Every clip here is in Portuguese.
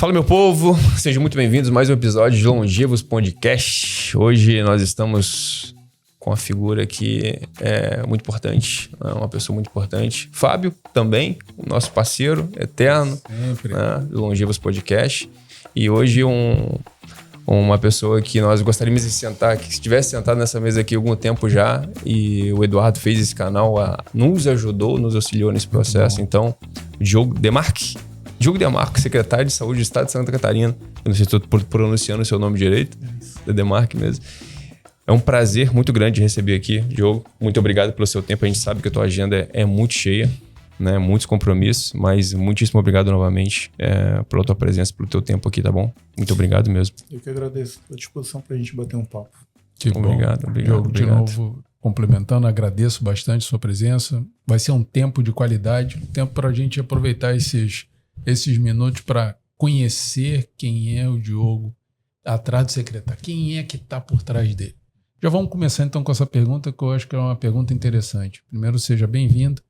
Fala, meu povo, sejam muito bem-vindos a mais um episódio de Longevos Podcast. Hoje nós estamos com uma figura que é muito importante, uma pessoa muito importante. Fábio também, o nosso parceiro eterno, né, do Longevos Podcast. E hoje uma pessoa que nós gostaríamos de sentar, que estivesse sentado nessa mesa aqui há algum tempo já, e o Eduardo fez esse canal, nos ajudou, nos auxiliou nesse processo. Então, Diogo Demarque, secretário de Saúde do Estado de Santa Catarina. Eu não sei se estou pronunciando o seu nome direito, é Demarque mesmo. É um prazer muito grande receber aqui, Diogo. Muito obrigado pelo seu tempo. A gente sabe que a tua agenda é muito cheia, né? Muitos compromissos, mas muitíssimo obrigado novamente pela tua presença, pelo teu tempo aqui, tá bom? Muito obrigado mesmo. Eu que agradeço a disposição para a gente bater um papo. Obrigado. Diogo, de novo, complementando, agradeço bastante a sua presença. Vai ser um tempo de qualidade, um tempo para a gente aproveitar esses minutos para conhecer quem é o Diogo atrás do secretário. Quem é que está por trás dele? Já vamos começar então com essa pergunta, que eu acho que é uma pergunta interessante. Primeiro, seja bem-vindo.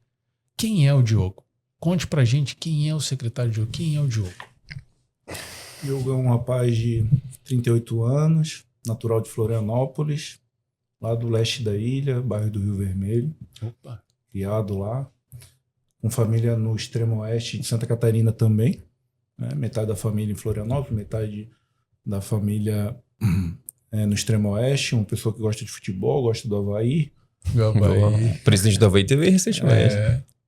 Quem é o Diogo? Conte pra gente quem é o secretário Diogo. Quem é o Diogo? Diogo é um rapaz de 38 anos, natural de Florianópolis, lá do leste da ilha, bairro do Rio Vermelho. Opa. Criado lá, com família no extremo oeste de Santa Catarina também, né? Metade da família em Florianópolis, metade da família no extremo oeste, uma pessoa que gosta de futebol, gosta do Avaí. O presidente do Avaí teve recentemente.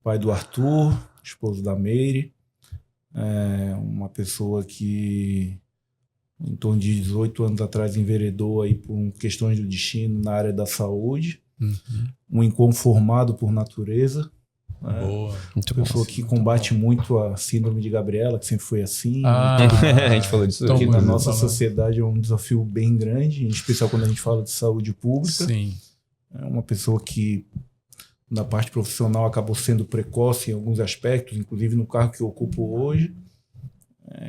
Pai do Arthur, esposo da Meire, uma pessoa que em torno de 18 anos atrás enveredou aí por questões do destino na área da saúde, um inconformado por natureza, boa. Muito pessoa que combate muito a síndrome de Gabriela, que sempre foi assim. A gente falou disso aqui aqui. Na nossa sociedade é um desafio bem grande, em especial quando a gente fala de saúde pública. Sim. É uma pessoa que na parte profissional acabou sendo precoce em alguns aspectos, inclusive no cargo que eu ocupo hoje.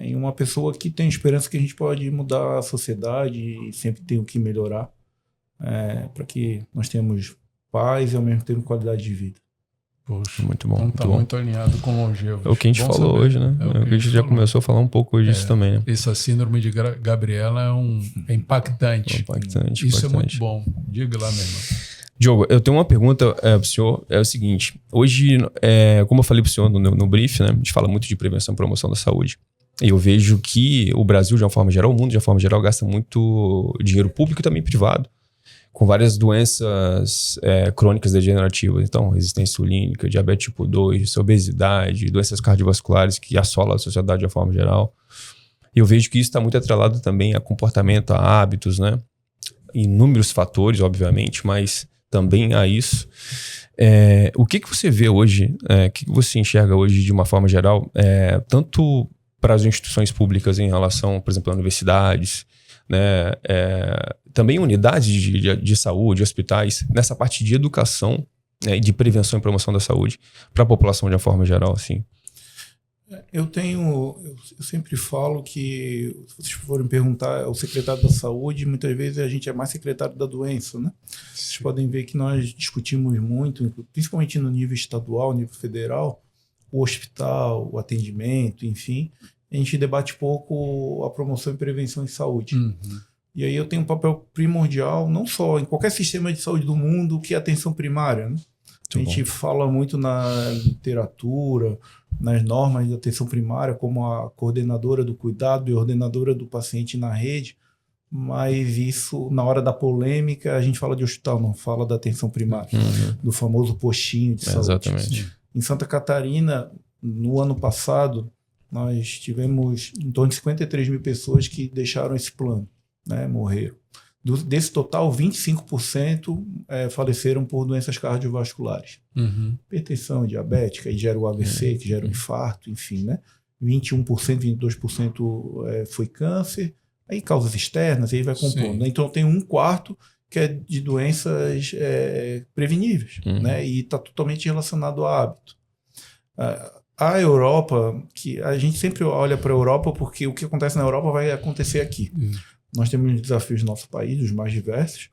E uma pessoa que tem esperança que a gente pode mudar a sociedade e sempre tem o que melhorar para que nós tenhamos paz e ao mesmo tempo qualidade de vida. Poxa, muito bom. Então tá muito alinhado com Longevos. É o que a gente falou hoje, né? É o que a gente já começou a falar um pouco hoje disso também, né? Essa síndrome de Gabriela é impactante. Isso é muito bom. Diga lá, meu irmão. Diogo, eu tenho uma pergunta pro senhor, é o seguinte. Hoje, como eu falei pro senhor no brief, né? A gente fala muito de prevenção e promoção da saúde. E eu vejo que o Brasil, de uma forma geral, o mundo, de uma forma geral, gasta muito dinheiro público e também privado, com várias doenças crônicas degenerativas. Então, resistência insulínica, diabetes tipo 2, obesidade, doenças cardiovasculares que assolam a sociedade de uma forma geral. E eu vejo que isso está muito atrelado também a comportamento, a hábitos, né? Inúmeros fatores, obviamente, mas também a isso. O que você vê hoje, o que você enxerga hoje de uma forma geral, tanto para as instituições públicas em relação, por exemplo, a universidades, né, também unidades de saúde, hospitais, nessa parte de educação, e de prevenção e promoção da saúde para a população de uma forma geral, assim? Eu sempre falo que, se vocês forem perguntar ao secretário da saúde, muitas vezes a gente é mais secretário da doença, né? Vocês podem ver que nós discutimos muito, principalmente no nível estadual, nível federal, o hospital, o atendimento, enfim. A gente debate pouco a promoção e prevenção em saúde. E aí eu tenho um papel primordial, não só em qualquer sistema de saúde do mundo, que é a atenção primária, né? A gente fala muito na literatura, nas normas de atenção primária, como a coordenadora do cuidado e ordenadora do paciente na rede, mas isso, na hora da polêmica, a gente fala de hospital, não fala da atenção primária, do famoso postinho de saúde. Exatamente. Em Santa Catarina, no ano passado, nós tivemos em torno de 53 mil pessoas que deixaram esse plano, né, morreram. Desse total, 25% faleceram por doenças cardiovasculares. Hipertensão diabética, que gera o AVC, que gera o infarto, enfim, né? 21%, 22% foi câncer, aí causas externas, aí vai compondo. Né? Então tem um quarto que é de doenças preveníveis, né? E está totalmente relacionado ao hábito. A Europa, que a gente sempre olha para a Europa porque o que acontece na Europa vai acontecer aqui. Nós temos desafios no nosso país, os mais diversos.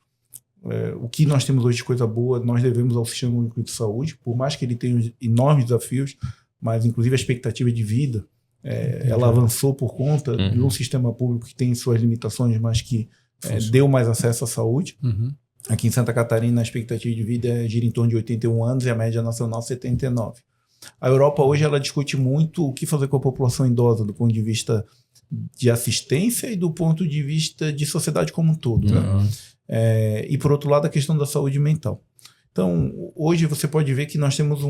O que nós temos hoje de coisa boa, nós devemos ao Sistema Único de Saúde, por mais que ele tenha enormes desafios, mas inclusive a expectativa de vida ela avançou por conta de um sistema público que tem suas limitações, mas que deu mais acesso à saúde. Aqui em Santa Catarina, a expectativa de vida gira em torno de 81 anos e a média nacional 79. A Europa hoje ela discute muito o que fazer com a população idosa do ponto de vista de assistência e do ponto de vista de sociedade como um todo. Né? E por outro lado, a questão da saúde mental. Então, hoje você pode ver que nós temos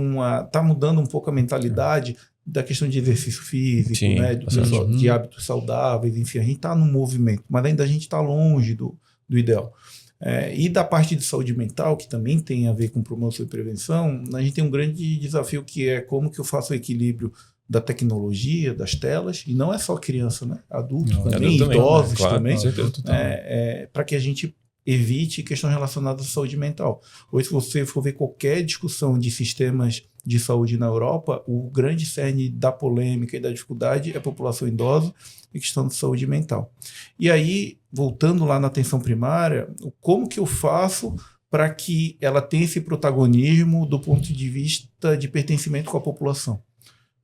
está mudando um pouco a mentalidade da questão de exercício físico, sim, né? De hábitos saudáveis, enfim, a gente está no movimento, mas ainda a gente está longe do ideal. E da parte de saúde mental, que também tem a ver com promoção e prevenção, a gente tem um grande desafio que é como que eu faço o equilíbrio da tecnologia, das telas, e não é só criança, né? Adultos também, idosos também, para que a gente evite questões relacionadas à saúde mental. Hoje, se você for ver qualquer discussão de sistemas de saúde na Europa, o grande cerne da polêmica e da dificuldade é a população idosa e questão de saúde mental. E aí, voltando lá na atenção primária, como que eu faço para que ela tenha esse protagonismo do ponto de vista de pertencimento com a população?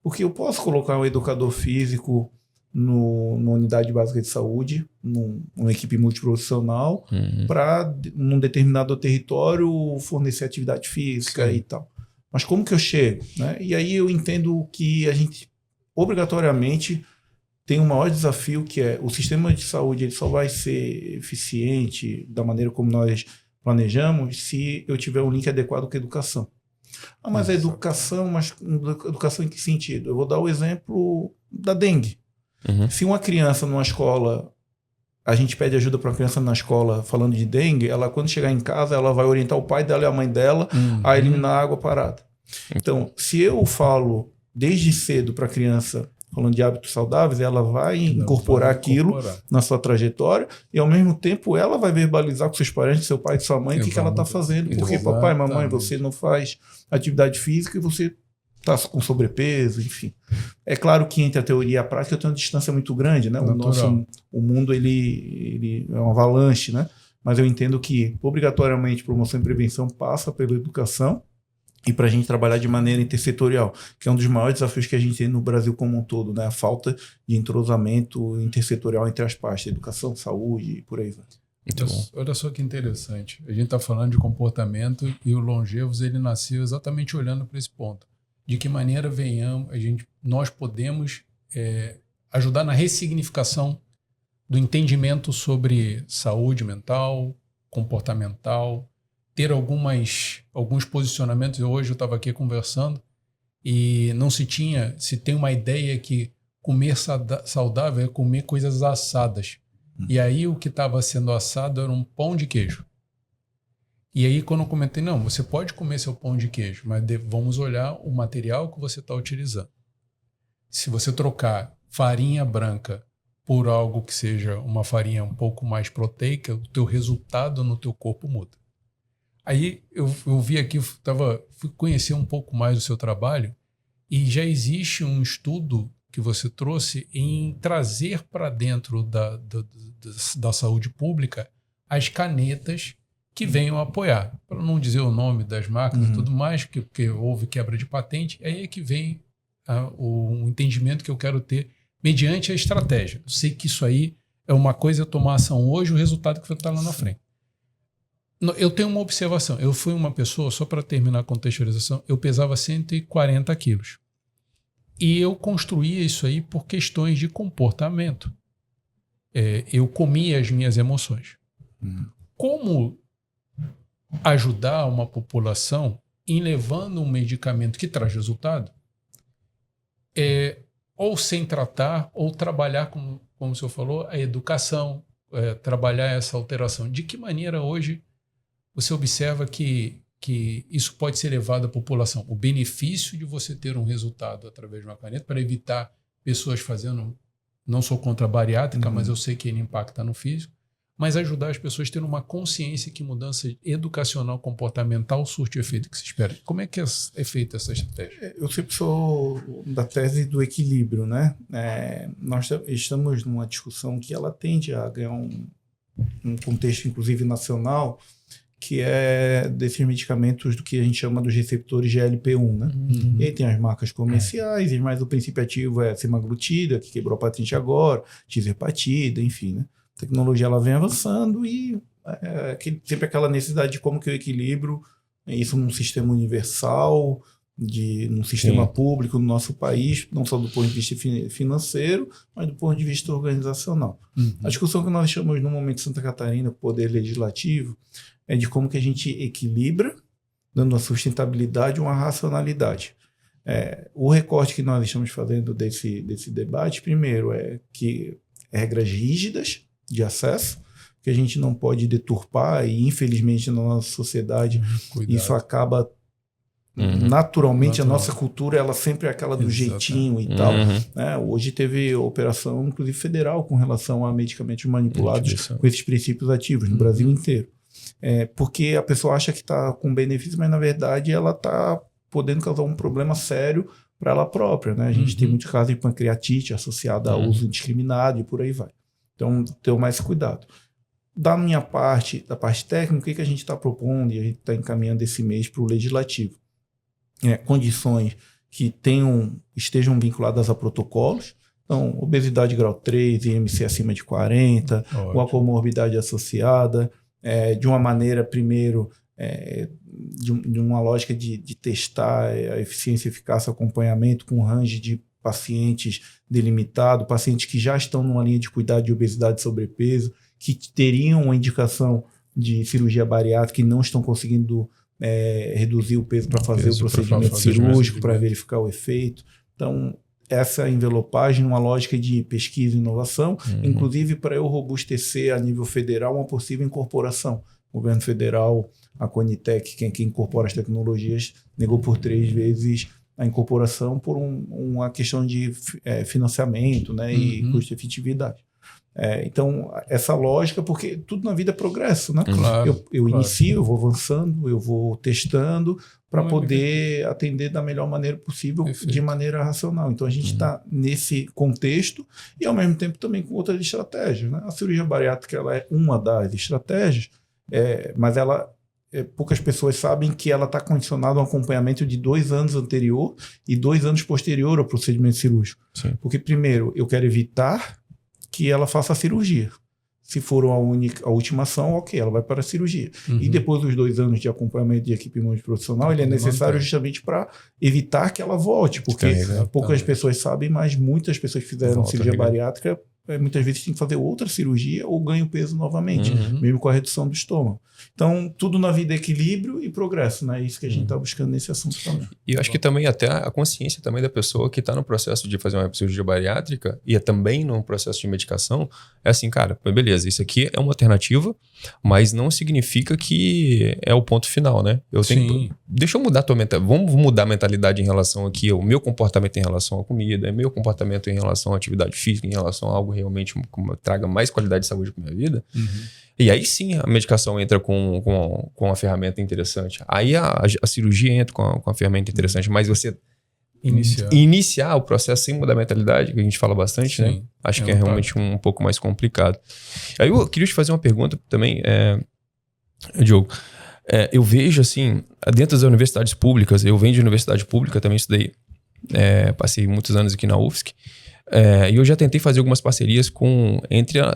Porque eu posso colocar um educador físico numa unidade básica de saúde, numa equipe multiprofissional, para, num determinado território, fornecer atividade física e tal. Mas como que eu chego? Né? E aí eu entendo que a gente, obrigatoriamente, tem um maior desafio, que é o sistema de saúde ele só vai ser eficiente da maneira como nós planejamos se eu tiver um link adequado com a educação. Mas a educação, mas educação em que sentido? Eu vou dar o exemplo da dengue. Se uma criança numa escola, a gente pede ajuda para uma criança na escola falando de dengue, ela quando chegar em casa, ela vai orientar o pai dela e a mãe dela a eliminar a água parada. Então, se eu falo desde cedo para a criança falando de hábitos saudáveis, ela vai incorporar aquilo na sua trajetória e, ao mesmo tempo, ela vai verbalizar com seus parentes, seu pai e sua mãe, o que ela está fazendo. Porque, papai, mamãe, você não faz atividade física e você está com sobrepeso, enfim. É claro que entre a teoria e a prática tem uma distância muito grande, né? O mundo ele é uma avalanche, né? Mas eu entendo que, obrigatoriamente, promoção e prevenção passa pela educação e para a gente trabalhar de maneira intersetorial, que é um dos maiores desafios que a gente tem no Brasil como um todo, né? A falta de entrosamento intersetorial entre as partes, educação, saúde e por aí vai. Olha só que interessante. A gente está falando de comportamento e o Longevos ele nasceu exatamente olhando para esse ponto. De que maneira nós podemos ajudar na ressignificação do entendimento sobre saúde mental, comportamental, ter alguns posicionamentos. Hoje eu estava aqui conversando e se tem uma ideia que comer saudável é comer coisas assadas. E aí o que estava sendo assado era um pão de queijo. E aí quando eu comentei, não, você pode comer seu pão de queijo, mas vamos olhar o material que você está utilizando. Se você trocar farinha branca por algo que seja uma farinha um pouco mais proteica, o teu resultado no teu corpo muda. Aí eu vi aqui, fui conhecer um pouco mais do seu trabalho e já existe um estudo que você trouxe em trazer para dentro da saúde pública as canetas que venham apoiar. Para não dizer o nome das marcas e tudo mais, porque houve quebra de patente, aí é que vem o entendimento que eu quero ter mediante a estratégia. Eu sei que isso aí é uma coisa, eu tomar ação hoje, o resultado que vai estar lá na frente. Eu tenho uma observação. Eu fui uma pessoa, só para terminar a contextualização, eu pesava 140 quilos. E eu construía isso aí por questões de comportamento. Eu comia as minhas emoções. Como ajudar uma população em levando um medicamento que traz resultado, ou sem tratar, ou trabalhar, como o senhor falou, a educação, trabalhar essa alteração. De que maneira hoje você observa que isso pode ser levado à população? O benefício de você ter um resultado através de uma caneta para evitar pessoas fazendo... Não sou contra a bariátrica, mas eu sei que ele impacta no físico. Mas ajudar as pessoas a terem uma consciência que mudança educacional, comportamental surte o efeito que se espera. Como é que é feita essa estratégia? Eu sempre sou da tese do equilíbrio, né? Nós estamos numa discussão que ela tende a ganhar um contexto, inclusive nacional, que é desses medicamentos do que a gente chama dos receptores GLP-1, né? E aí tem as marcas comerciais, mas o princípio ativo é semaglutida, que quebrou a patente agora, tirzepatida, enfim, né? A tecnologia ela vem avançando e sempre aquela necessidade de como que eu equilibro isso num sistema universal, num sistema público no nosso país, não só do ponto de vista financeiro, mas do ponto de vista organizacional. A discussão que nós chamamos no momento de Santa Catarina, o Poder Legislativo, é de como que a gente equilibra, dando uma sustentabilidade e uma racionalidade. O recorte que nós estamos fazendo desse debate, primeiro, é que regras rígidas de acesso, que a gente não pode deturpar, e infelizmente na nossa sociedade isso acaba naturalmente. A nossa cultura ela sempre é aquela do jeitinho e tal, né? Hoje teve operação inclusive federal com relação a medicamentos manipulados com esses princípios ativos no Brasil inteiro, porque a pessoa acha que está com benefício, mas na verdade ela está podendo causar um problema sério para ela própria, né? A gente tem muitos casos de pancreatite associada a uso indiscriminado e por aí vai. Então, ter mais cuidado. Da minha parte, da parte técnica, o que a gente está propondo e a gente está encaminhando esse mês para o Legislativo? Condições que estejam vinculadas a protocolos. Então, obesidade grau 3, IMC acima de 40, com a comorbidade associada, de uma maneira, primeiro, de uma lógica de testar a eficiência, eficácia, acompanhamento com range de pacientes delimitado, pacientes que já estão numa linha de cuidado de obesidade e sobrepeso, que teriam uma indicação de cirurgia bariátrica e não estão conseguindo reduzir o peso para fazer o procedimento cirúrgico, para verificar o efeito. Então, essa envelopagem, uma lógica de pesquisa e inovação, inclusive para eu robustecer a nível federal uma possível incorporação. O governo federal, a Conitec, quem incorpora as tecnologias, negou por 3 vezes a incorporação por uma questão de financiamento, né, e custo-efetividade. Então, essa lógica, porque tudo na vida é progresso, né? Claro, eu inicio, eu vou avançando, eu vou testando para poder atender da melhor maneira possível, de maneira racional. Então, a gente está nesse contexto e, ao mesmo tempo, também com outras estratégias, né? A cirurgia bariátrica ela é uma das estratégias, mas poucas pessoas sabem que ela está condicionada a um acompanhamento de 2 anos anterior e 2 anos posterior ao procedimento cirúrgico. Sim. Porque, primeiro, eu quero evitar que ela faça a cirurgia. Se for a última ação, ok, ela vai para a cirurgia. E depois dos 2 anos de acompanhamento de equipe multiprofissional, ele é necessário justamente para evitar que ela volte, porque poucas pessoas sabem, mas muitas pessoas que fizeram cirurgia bariátrica, muitas vezes tem que fazer outra cirurgia ou ganham peso novamente, mesmo com a redução do estômago. Então, tudo na vida é equilíbrio e progresso, né? É isso que a gente está buscando nesse assunto também. E eu acho que também até a consciência também da pessoa que está no processo de fazer uma cirurgia bariátrica e também no processo de medicação, é assim, cara, beleza, isso aqui é uma alternativa, mas não significa que é o ponto final, né? Deixa eu mudar a tua mentalidade, vamos mudar a mentalidade em relação aqui ao meu comportamento em relação à comida, meu comportamento em relação à atividade física, em relação a algo realmente que traga mais qualidade de saúde para minha vida. E aí sim a medicação entra com uma ferramenta interessante. Aí a cirurgia entra com uma ferramenta interessante, mas você iniciar o processo sem mudar a mentalidade, que a gente fala bastante, né? Acho que é realmente um pouco mais complicado. Aí eu queria te fazer uma pergunta também, Diogo. Eu vejo assim, dentro das universidades públicas, eu venho de universidade pública, também estudei, passei muitos anos aqui na UFSC, e eu já tentei fazer algumas parcerias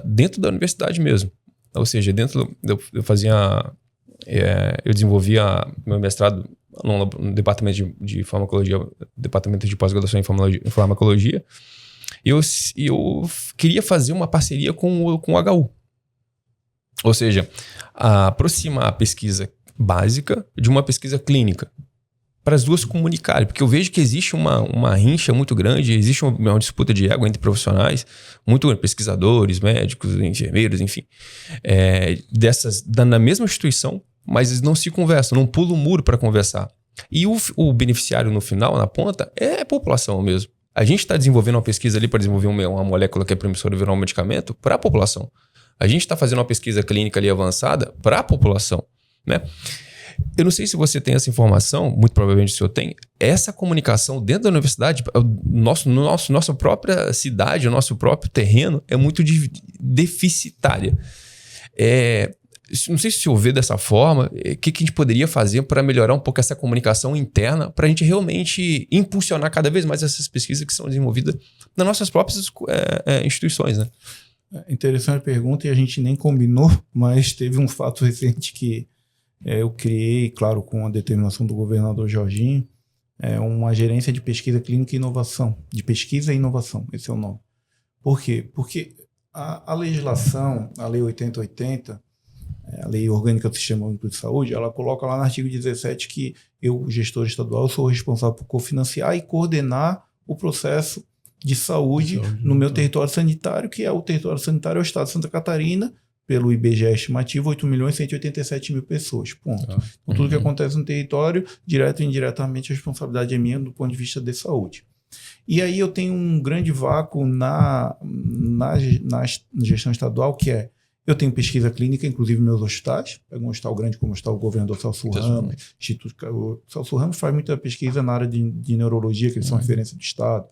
dentro da universidade mesmo. Ou seja, eu desenvolvia meu mestrado no departamento de farmacologia, departamento de pós-graduação em farmacologia, e eu queria fazer uma parceria com o HU. Ou seja, aproximar a pesquisa básica de uma pesquisa clínica, para as duas se comunicarem, porque eu vejo que existe uma rincha muito grande, existe uma disputa de ego entre profissionais, muito pesquisadores, médicos, enfermeiros, enfim, na mesma instituição, mas eles não se conversam, não pulam o muro para conversar. E o beneficiário no final, na ponta, é a população mesmo. A gente está desenvolvendo uma pesquisa ali para desenvolver uma molécula que é promissora de virar um medicamento para a população. A gente está fazendo uma pesquisa clínica ali avançada para a população, né? Eu não sei se você tem essa informação, muito provavelmente o senhor tem, essa comunicação dentro da universidade, nossa própria cidade, o nosso próprio terreno é muito deficitária. não sei se o senhor vê dessa forma, o que a gente poderia fazer para melhorar um pouco essa comunicação interna, para a gente realmente impulsionar cada vez mais essas pesquisas que são desenvolvidas nas nossas próprias instituições, né? Interessante pergunta, e a gente nem combinou, mas teve um fato recente que eu criei, claro, com a determinação do governador Jorginho, uma gerência de pesquisa clínica e inovação, de pesquisa e inovação, esse é o nome. Por quê? Porque a legislação, a Lei 8080, a Lei Orgânica do Sistema Único de Saúde, ela coloca lá no artigo 17 que eu, gestor estadual, sou responsável por cofinanciar e coordenar o processo de saúde no meu território sanitário, que é o território sanitário, é o estado de Santa Catarina, pelo IBGE estimativo, 8.187.000 pessoas. Ponto. Então, tudo que acontece no território, direto e indiretamente, a responsabilidade é minha do ponto de vista de saúde. E aí eu tenho um grande vácuo na gestão estadual, que é, eu tenho pesquisa clínica, inclusive meus hospitais, pega um hospital grande como o Hospital Governador Celso Ramos, o Celso Ramos faz muita pesquisa na área de neurologia, que eles são referência do estado,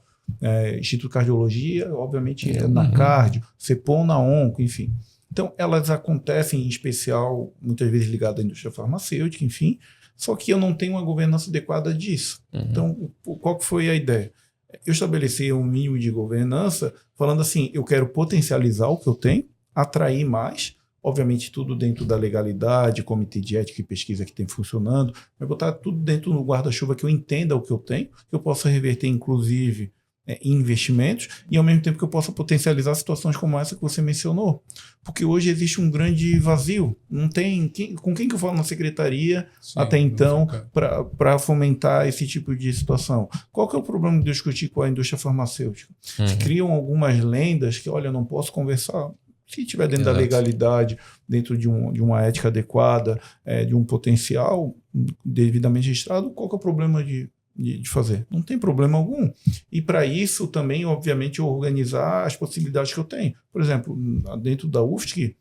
Instituto de Cardiologia, obviamente, na cardio, CEPOM na onco, enfim. Então, elas acontecem, em especial, muitas vezes ligadas à indústria farmacêutica, enfim, só que eu não tenho uma governança adequada disso. Então, qual que foi a ideia? Eu estabeleci um mínimo de governança, falando assim, eu quero potencializar o que eu tenho, atrair mais, obviamente tudo dentro da legalidade, comitê de ética e pesquisa que tem funcionando, mas botar tudo dentro do guarda-chuva que eu entenda o que eu tenho, que eu possa reverter, inclusive, em investimentos, e ao mesmo tempo que eu possa potencializar situações como essa que você mencionou. Porque hoje existe um grande vazio. Não tem com quem que eu falo na secretaria até então para fomentar esse tipo de situação. Qual que é o problema de discutir com a indústria farmacêutica? Se criam algumas lendas que, olha, eu não posso conversar. Se estiver dentro da legalidade, dentro de uma ética adequada, de um potencial devidamente registrado, qual que é o problema de fazer? Não tem problema algum. E para isso também, obviamente, organizar as possibilidades que eu tenho. Por exemplo, dentro da UFSC,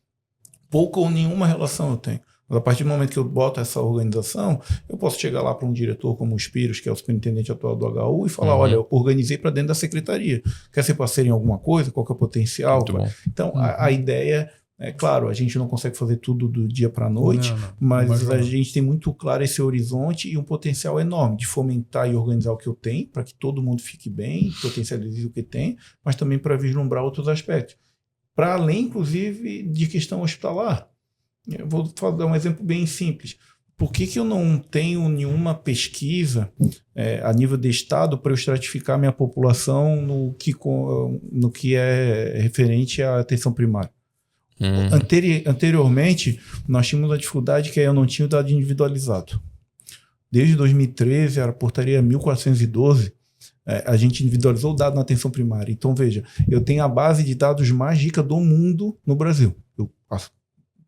pouca ou nenhuma relação eu tenho. Mas a partir do momento que eu boto essa organização, eu posso chegar lá para um diretor como o Spiros, que é o superintendente atual do HU, e falar, olha, eu organizei para dentro da secretaria. Quer ser parceiro em alguma coisa? Qual que é o potencial? Então, a ideia... claro, a gente não consegue fazer tudo do dia para a noite, mas a gente tem muito claro esse horizonte e um potencial enorme de fomentar e organizar o que eu tenho, para que todo mundo fique bem, potencialize o que tem, mas também para vislumbrar outros aspectos. Para além, inclusive, de questão hospitalar. Eu vou dar um exemplo bem simples. Por que eu não tenho nenhuma pesquisa a nível de estado para eu estratificar minha população no que é referente à atenção primária? Anteriormente, nós tínhamos a dificuldade que eu não tinha o dado individualizado. Desde 2013, a portaria 1412, a gente individualizou o dado na atenção primária. Então, veja, eu tenho a base de dados mais rica do mundo no Brasil. Eu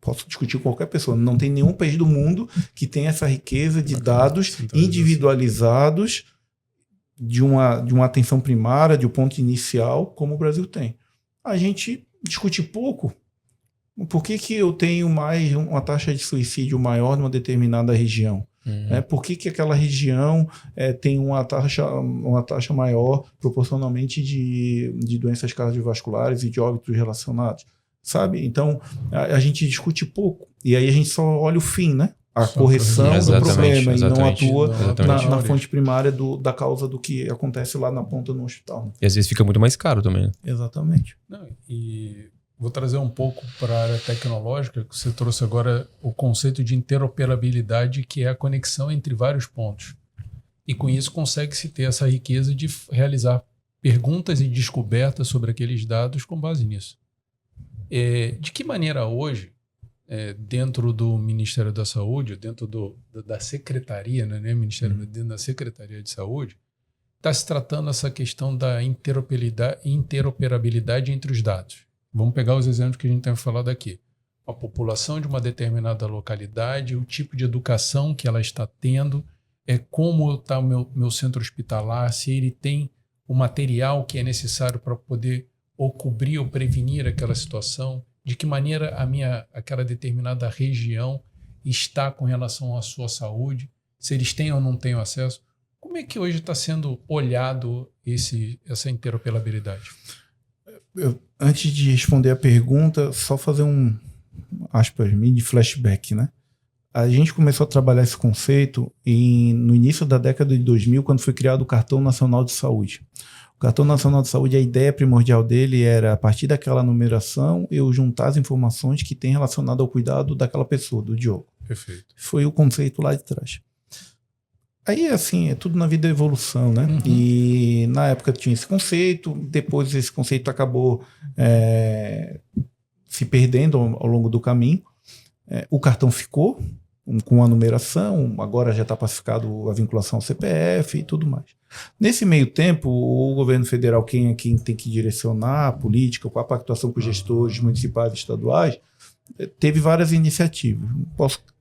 posso discutir com qualquer pessoa. Não tem nenhum país do mundo que tenha essa riqueza de dados individualizados de uma atenção primária, de um ponto inicial, como o Brasil tem. A gente discute pouco. Por que eu tenho uma taxa de suicídio maior numa determinada região? Por que aquela região tem uma taxa maior proporcionalmente de doenças cardiovasculares e de óbitos relacionados? Sabe? Então, a gente discute pouco. E aí a gente só olha o fim, né? A correção do problema e não atua na fonte primária da causa do que acontece lá na ponta no hospital. Né? E às vezes fica muito mais caro também. Né? Exatamente. E vou trazer um pouco para a área tecnológica, que você trouxe agora o conceito de interoperabilidade, que é a conexão entre vários pontos. E com isso consegue-se ter essa riqueza de realizar perguntas e descobertas sobre aqueles dados com base nisso. De que maneira hoje, dentro do Ministério da Saúde, dentro da Secretaria, né, Ministério, dentro da Secretaria de Saúde, está se tratando essa questão da interoperabilidade entre os dados? Vamos pegar os exemplos que a gente tem falado aqui. A população de uma determinada localidade, o tipo de educação que ela está tendo, como está o meu centro hospitalar, se ele tem o material que é necessário para poder ou cobrir ou prevenir aquela situação, de que maneira aquela determinada região está com relação à sua saúde, se eles têm ou não têm acesso. Como é que hoje está sendo olhado essa interoperabilidade? Antes de responder a pergunta, só fazer aspas, mini flashback, né? A gente começou a trabalhar esse conceito no início da década de 2000, quando foi criado o Cartão Nacional de Saúde. O Cartão Nacional de Saúde, a ideia primordial dele era, a partir daquela numeração, eu juntar as informações que tem relacionado ao cuidado daquela pessoa, do Diogo. Perfeito. Foi o conceito lá de trás. Aí, assim, é tudo na vida evolução, né? Uhum. E na época tinha esse conceito, depois esse conceito acabou se perdendo ao longo do caminho. O cartão ficou com a numeração, agora já está pacificado a vinculação ao CPF e tudo mais. Nesse meio tempo, o governo federal, quem tem que direcionar a política, com a pactuação com os gestores municipais e estaduais, teve várias iniciativas.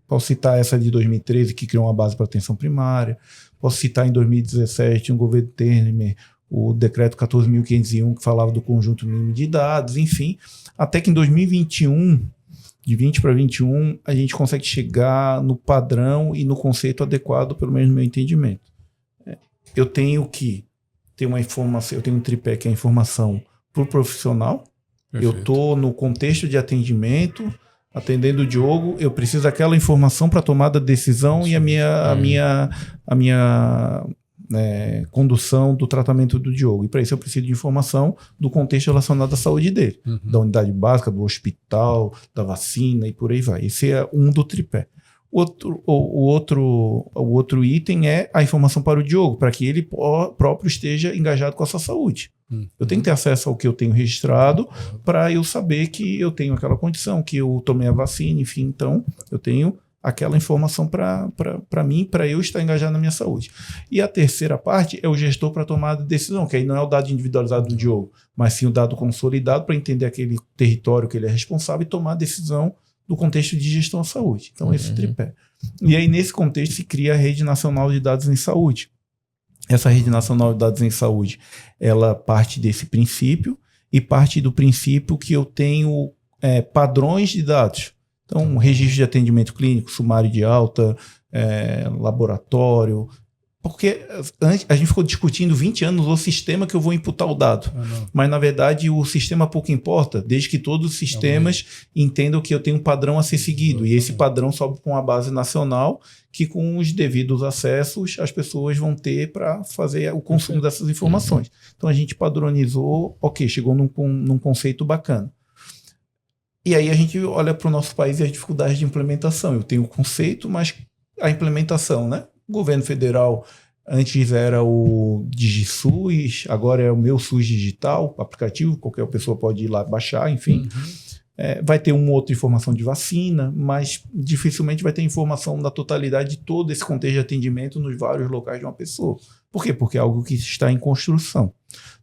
Posso citar essa de 2013, que criou uma base para atenção primária. Posso citar em 2017, um governo Temer, o decreto 14.501, que falava do conjunto mínimo de dados, enfim. Até que em 2021, de 20 para 21, a gente consegue chegar no padrão e no conceito adequado, pelo menos no meu entendimento. Eu tenho que ter uma informação, eu tenho um tripé que é a informação para o profissional. Perfeito. Eu estou no contexto de atendimento, atendendo o Diogo, eu preciso daquela informação para tomada de decisão. Sim. E a minha condução do tratamento do Diogo. E para isso eu preciso de informação do contexto relacionado à saúde dele, da unidade básica, do hospital, da vacina e por aí vai. Esse é um do tripé. O outro item é a informação para o Diogo, para que ele próprio esteja engajado com a sua saúde. Eu tenho que ter acesso ao que eu tenho registrado para eu saber que eu tenho aquela condição, que eu tomei a vacina, enfim. Então, eu tenho aquela informação para mim, para eu estar engajado na minha saúde. E a terceira parte é o gestor para tomar a decisão, que aí não é o dado individualizado do Diogo, mas sim o dado consolidado para entender aquele território que ele é responsável e tomar a decisão do contexto de gestão à saúde. Então, esse tripé. E aí, nesse contexto, se cria a Rede Nacional de Dados em Saúde. Essa Rede Nacional de Dados em Saúde, ela parte desse princípio e parte do princípio que eu tenho padrões de dados. Então, um registro de atendimento clínico, sumário de alta, laboratório. Porque antes, a gente ficou discutindo 20 anos o sistema que eu vou imputar o dado. Mas, na verdade, o sistema pouco importa, desde que todos os sistemas entendam que eu tenho um padrão a ser seguido. E esse padrão sobe com a base nacional, que com os devidos acessos as pessoas vão ter para fazer o consumo dessas informações. Então, a gente padronizou, chegou num conceito bacana. E aí a gente olha para o nosso país e as dificuldades de implementação. Eu tenho o conceito, mas a implementação, né? O governo federal, antes era o DigiSUS, agora é o Meu SUS Digital, aplicativo, qualquer pessoa pode ir lá baixar, enfim. Vai ter uma outra informação de vacina, mas dificilmente vai ter informação da totalidade de todo esse contexto de atendimento nos vários locais de uma pessoa. Por quê? Porque é algo que está em construção.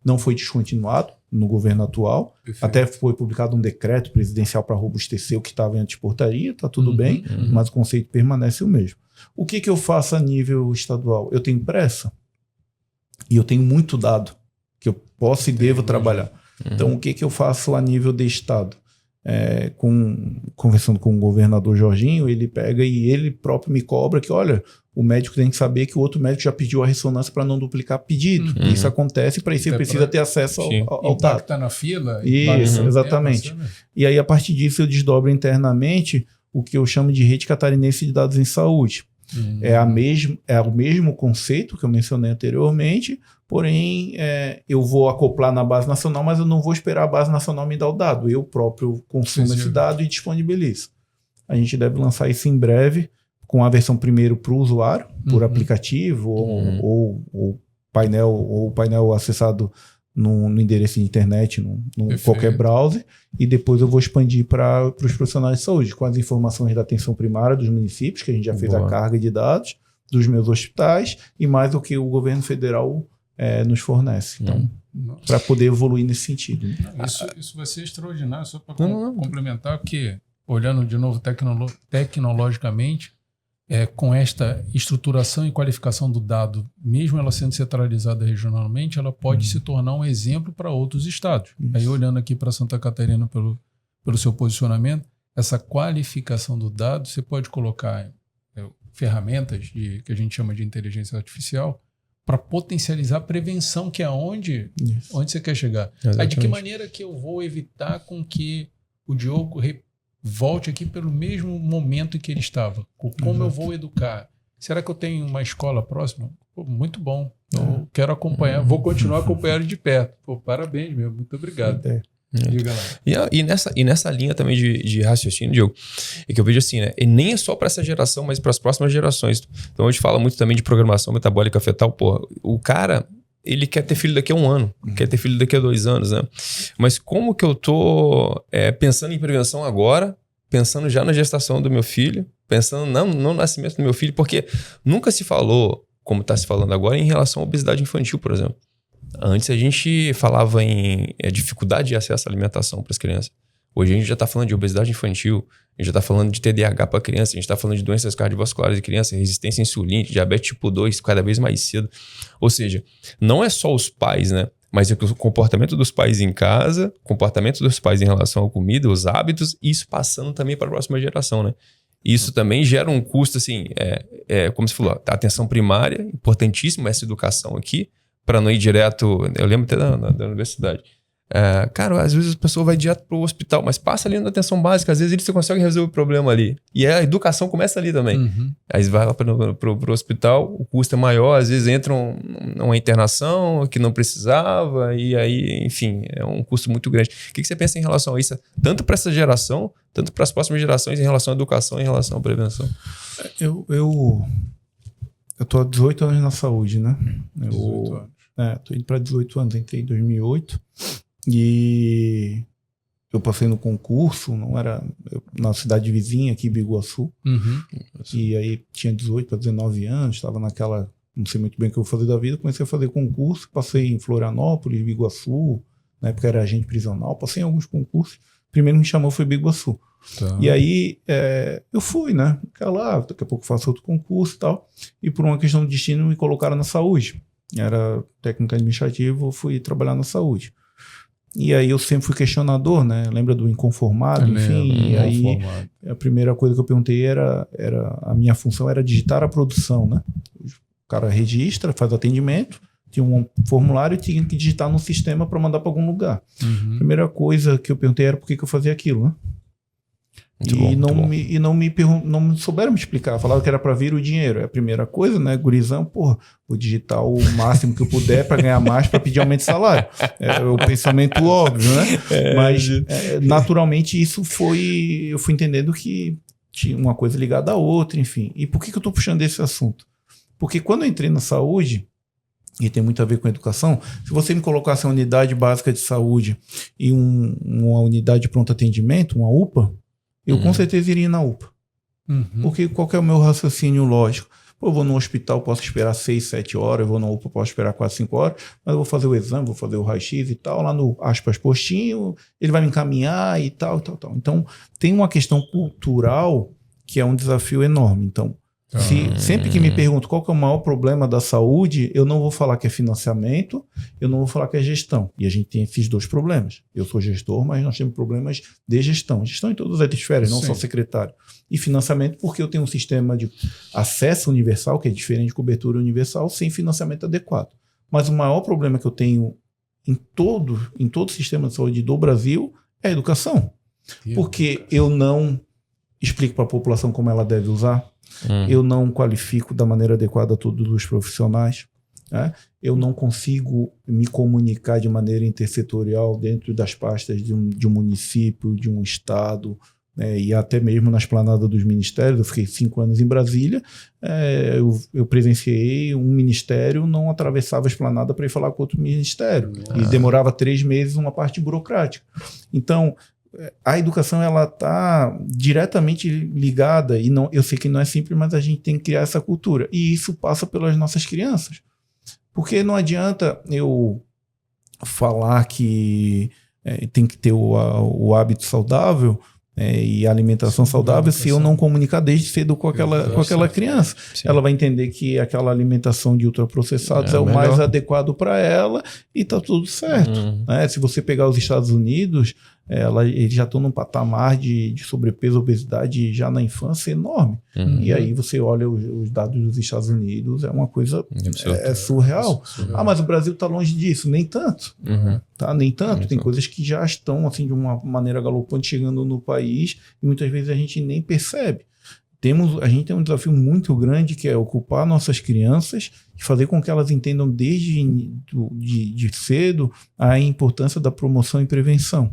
Não foi descontinuado no governo atual. Perfeito. Até foi publicado um decreto presidencial para robustecer o que estava em antiportaria, está tudo bem, mas o conceito permanece o mesmo. O que eu faço a nível estadual? Eu tenho pressa e eu tenho muito dado que eu posso e devo trabalhar. Então, o que eu faço a nível de estado? Conversando com o governador Jorginho, ele pega e ele próprio me cobra que, olha, o médico tem que saber que o outro médico já pediu a ressonância para não duplicar pedido. Isso acontece, para isso ele precisa ter acesso ao dado. Está na fila. Isso, exatamente. E aí, a partir disso, eu desdobro internamente o que eu chamo de Rede Catarinense de Dados em Saúde. É o mesmo conceito que eu mencionei anteriormente, porém eu vou acoplar na base nacional, mas eu não vou esperar a base nacional me dar o dado. Eu próprio consumo esse dado e disponibilizo. A gente deve lançar isso em breve, com a versão primeiro para o usuário, por aplicativo ou painel acessado no endereço de internet, no qualquer browser, e depois eu vou expandir para os profissionais de saúde, com as informações da atenção primária dos municípios, que a gente já fez a carga de dados, dos meus hospitais, e mais o que o governo federal nos fornece. Então, para poder evoluir nesse sentido. Né? Isso vai ser extraordinário, só para complementar, porque, olhando de novo tecnologicamente, com esta estruturação e qualificação do dado, mesmo ela sendo centralizada regionalmente, ela pode se tornar um exemplo para outros estados. Aí, olhando aqui para Santa Catarina pelo seu posicionamento, essa qualificação do dado, você pode colocar ferramentas que a gente chama de inteligência artificial para potencializar a prevenção, que é onde você quer chegar. Aí, de que maneira que eu vou evitar com que o Diogo volte aqui pelo mesmo momento em que ele estava. Como eu vou educar? Será que eu tenho uma escola próxima? Pô, muito bom. Eu quero acompanhar, vou continuar acompanhando de perto. Pô, parabéns, meu. Muito obrigado. Diga lá. E nessa linha também de raciocínio, Diogo, é que eu vejo assim, né? E nem é só para essa geração, mas para as próximas gerações. Então a gente fala muito também de programação metabólica fetal. Pô, o cara, ele quer ter filho daqui a 1 ano, quer ter filho daqui a 2 anos, né? Mas como que eu tô pensando em prevenção agora, pensando já na gestação do meu filho, pensando no nascimento do meu filho, porque nunca se falou, como está se falando agora, em relação à obesidade infantil, por exemplo. Antes a gente falava em dificuldade de acesso à alimentação para as crianças. Hoje a gente já está falando de obesidade infantil, a gente já está falando de TDAH para criança, a gente está falando de doenças cardiovasculares de criança, resistência à insulina, diabetes tipo 2, cada vez mais cedo. Ou seja, não é só os pais, né? Mas é o comportamento dos pais em casa, comportamento dos pais em relação à comida, os hábitos, e isso passando também para a próxima geração, né? Isso também gera um custo, assim, como você falou, a atenção primária, importantíssima essa educação aqui, para não ir direto. Eu lembro até da universidade. Cara, às vezes a pessoa vai direto para o hospital, mas passa ali na atenção básica, às vezes você consegue resolver o problema ali. E a educação começa ali também. Aí vai lá para o hospital, o custo é maior, às vezes entra uma internação que não precisava, e aí, enfim, é um custo muito grande. O que você pensa em relação a isso? Tanto para essa geração, tanto para as próximas gerações, em relação à educação, em relação à prevenção? Eu tô há 18 anos na saúde, né? 18 anos. Tô indo para 18 anos, entrei em 2008 e eu passei no concurso, na cidade vizinha aqui, Biguaçu, e aí tinha 18 para 19 anos, estava naquela, não sei muito bem o que eu vou fazer da vida, comecei a fazer concurso, passei em Florianópolis, Biguaçu, na época era agente prisional, passei em alguns concursos, o primeiro que me chamou foi Biguaçu. Tá. E aí eu fui, né? Daqui a pouco faço outro concurso e tal. E por uma questão de destino me colocaram na saúde. Era técnico administrativo, fui trabalhar na saúde. E aí eu sempre fui questionador, né? Lembra do inconformado? Enfim, e aí a primeira coisa que eu perguntei era a minha função era digitar a produção, né? O cara registra, faz atendimento, tinha um formulário e tinha que digitar no sistema para mandar para algum lugar. A primeira coisa que eu perguntei era por que eu fazia aquilo, né? Não me souberam me explicar. Falaram que era para vir o dinheiro. É a primeira coisa, né? Gurizão, vou digitar o máximo que eu puder para ganhar mais, para pedir aumento de salário. É o pensamento óbvio, né? Mas, naturalmente, eu fui entendendo que tinha uma coisa ligada à outra, enfim. E por que eu estou puxando esse assunto? Porque quando eu entrei na saúde, e tem muito a ver com a educação, se você me colocasse uma unidade básica de saúde e uma unidade de pronto atendimento, uma UPA, eu com certeza iria na UPA. Porque qual que é o meu raciocínio lógico? Eu vou no hospital, posso esperar 6, 7 horas, eu vou na UPA, posso esperar 4, 5 horas, mas eu vou fazer o exame, vou fazer o raio-x e tal, lá no postinho, ele vai me encaminhar e tal. Então, tem uma questão cultural que é um desafio enorme. Então, sempre que me perguntam qual que é o maior problema da saúde, eu não vou falar que é financiamento, eu não vou falar que é gestão. E a gente tem esses dois problemas. Eu sou gestor, mas nós temos problemas de gestão. Gestão em todas as esferas, não só secretário. E financiamento porque eu tenho um sistema de acesso universal, que é diferente de cobertura universal, sem financiamento adequado. Mas o maior problema que eu tenho em todo o sistema de saúde do Brasil é a educação. Porque eu não explico para a população como ela deve usar, eu não qualifico da maneira adequada todos os profissionais, né? Eu não consigo me comunicar de maneira intersetorial dentro das pastas de um município, de um estado, né? E até mesmo na esplanada dos ministérios. Eu fiquei 5 anos em Brasília, eu presenciei um ministério não atravessava a esplanada para ir falar com outro ministério, e demorava 3 meses uma parte burocrática. Então, a educação ela está diretamente ligada, e eu sei que não é simples, mas a gente tem que criar essa cultura, e isso passa pelas nossas crianças, porque não adianta eu falar que tem que ter o hábito saudável e a alimentação saudável se eu não comunicar desde cedo com aquela criança. Sim. Ela vai entender que aquela alimentação de ultraprocessados é o mais adequado para ela e está tudo certo. Se você pegar os Estados Unidos, eles já estão num patamar de sobrepeso, obesidade já na infância enorme. E aí você olha os dados dos Estados Unidos, é uma coisa surreal. Mas o Brasil está longe disso, nem tanto. Tá? Nem tanto. Tem coisas que já estão assim, de uma maneira galopante chegando no país e muitas vezes a gente nem percebe. A gente tem um desafio muito grande que é ocupar nossas crianças e fazer com que elas entendam desde de cedo a importância da promoção e prevenção.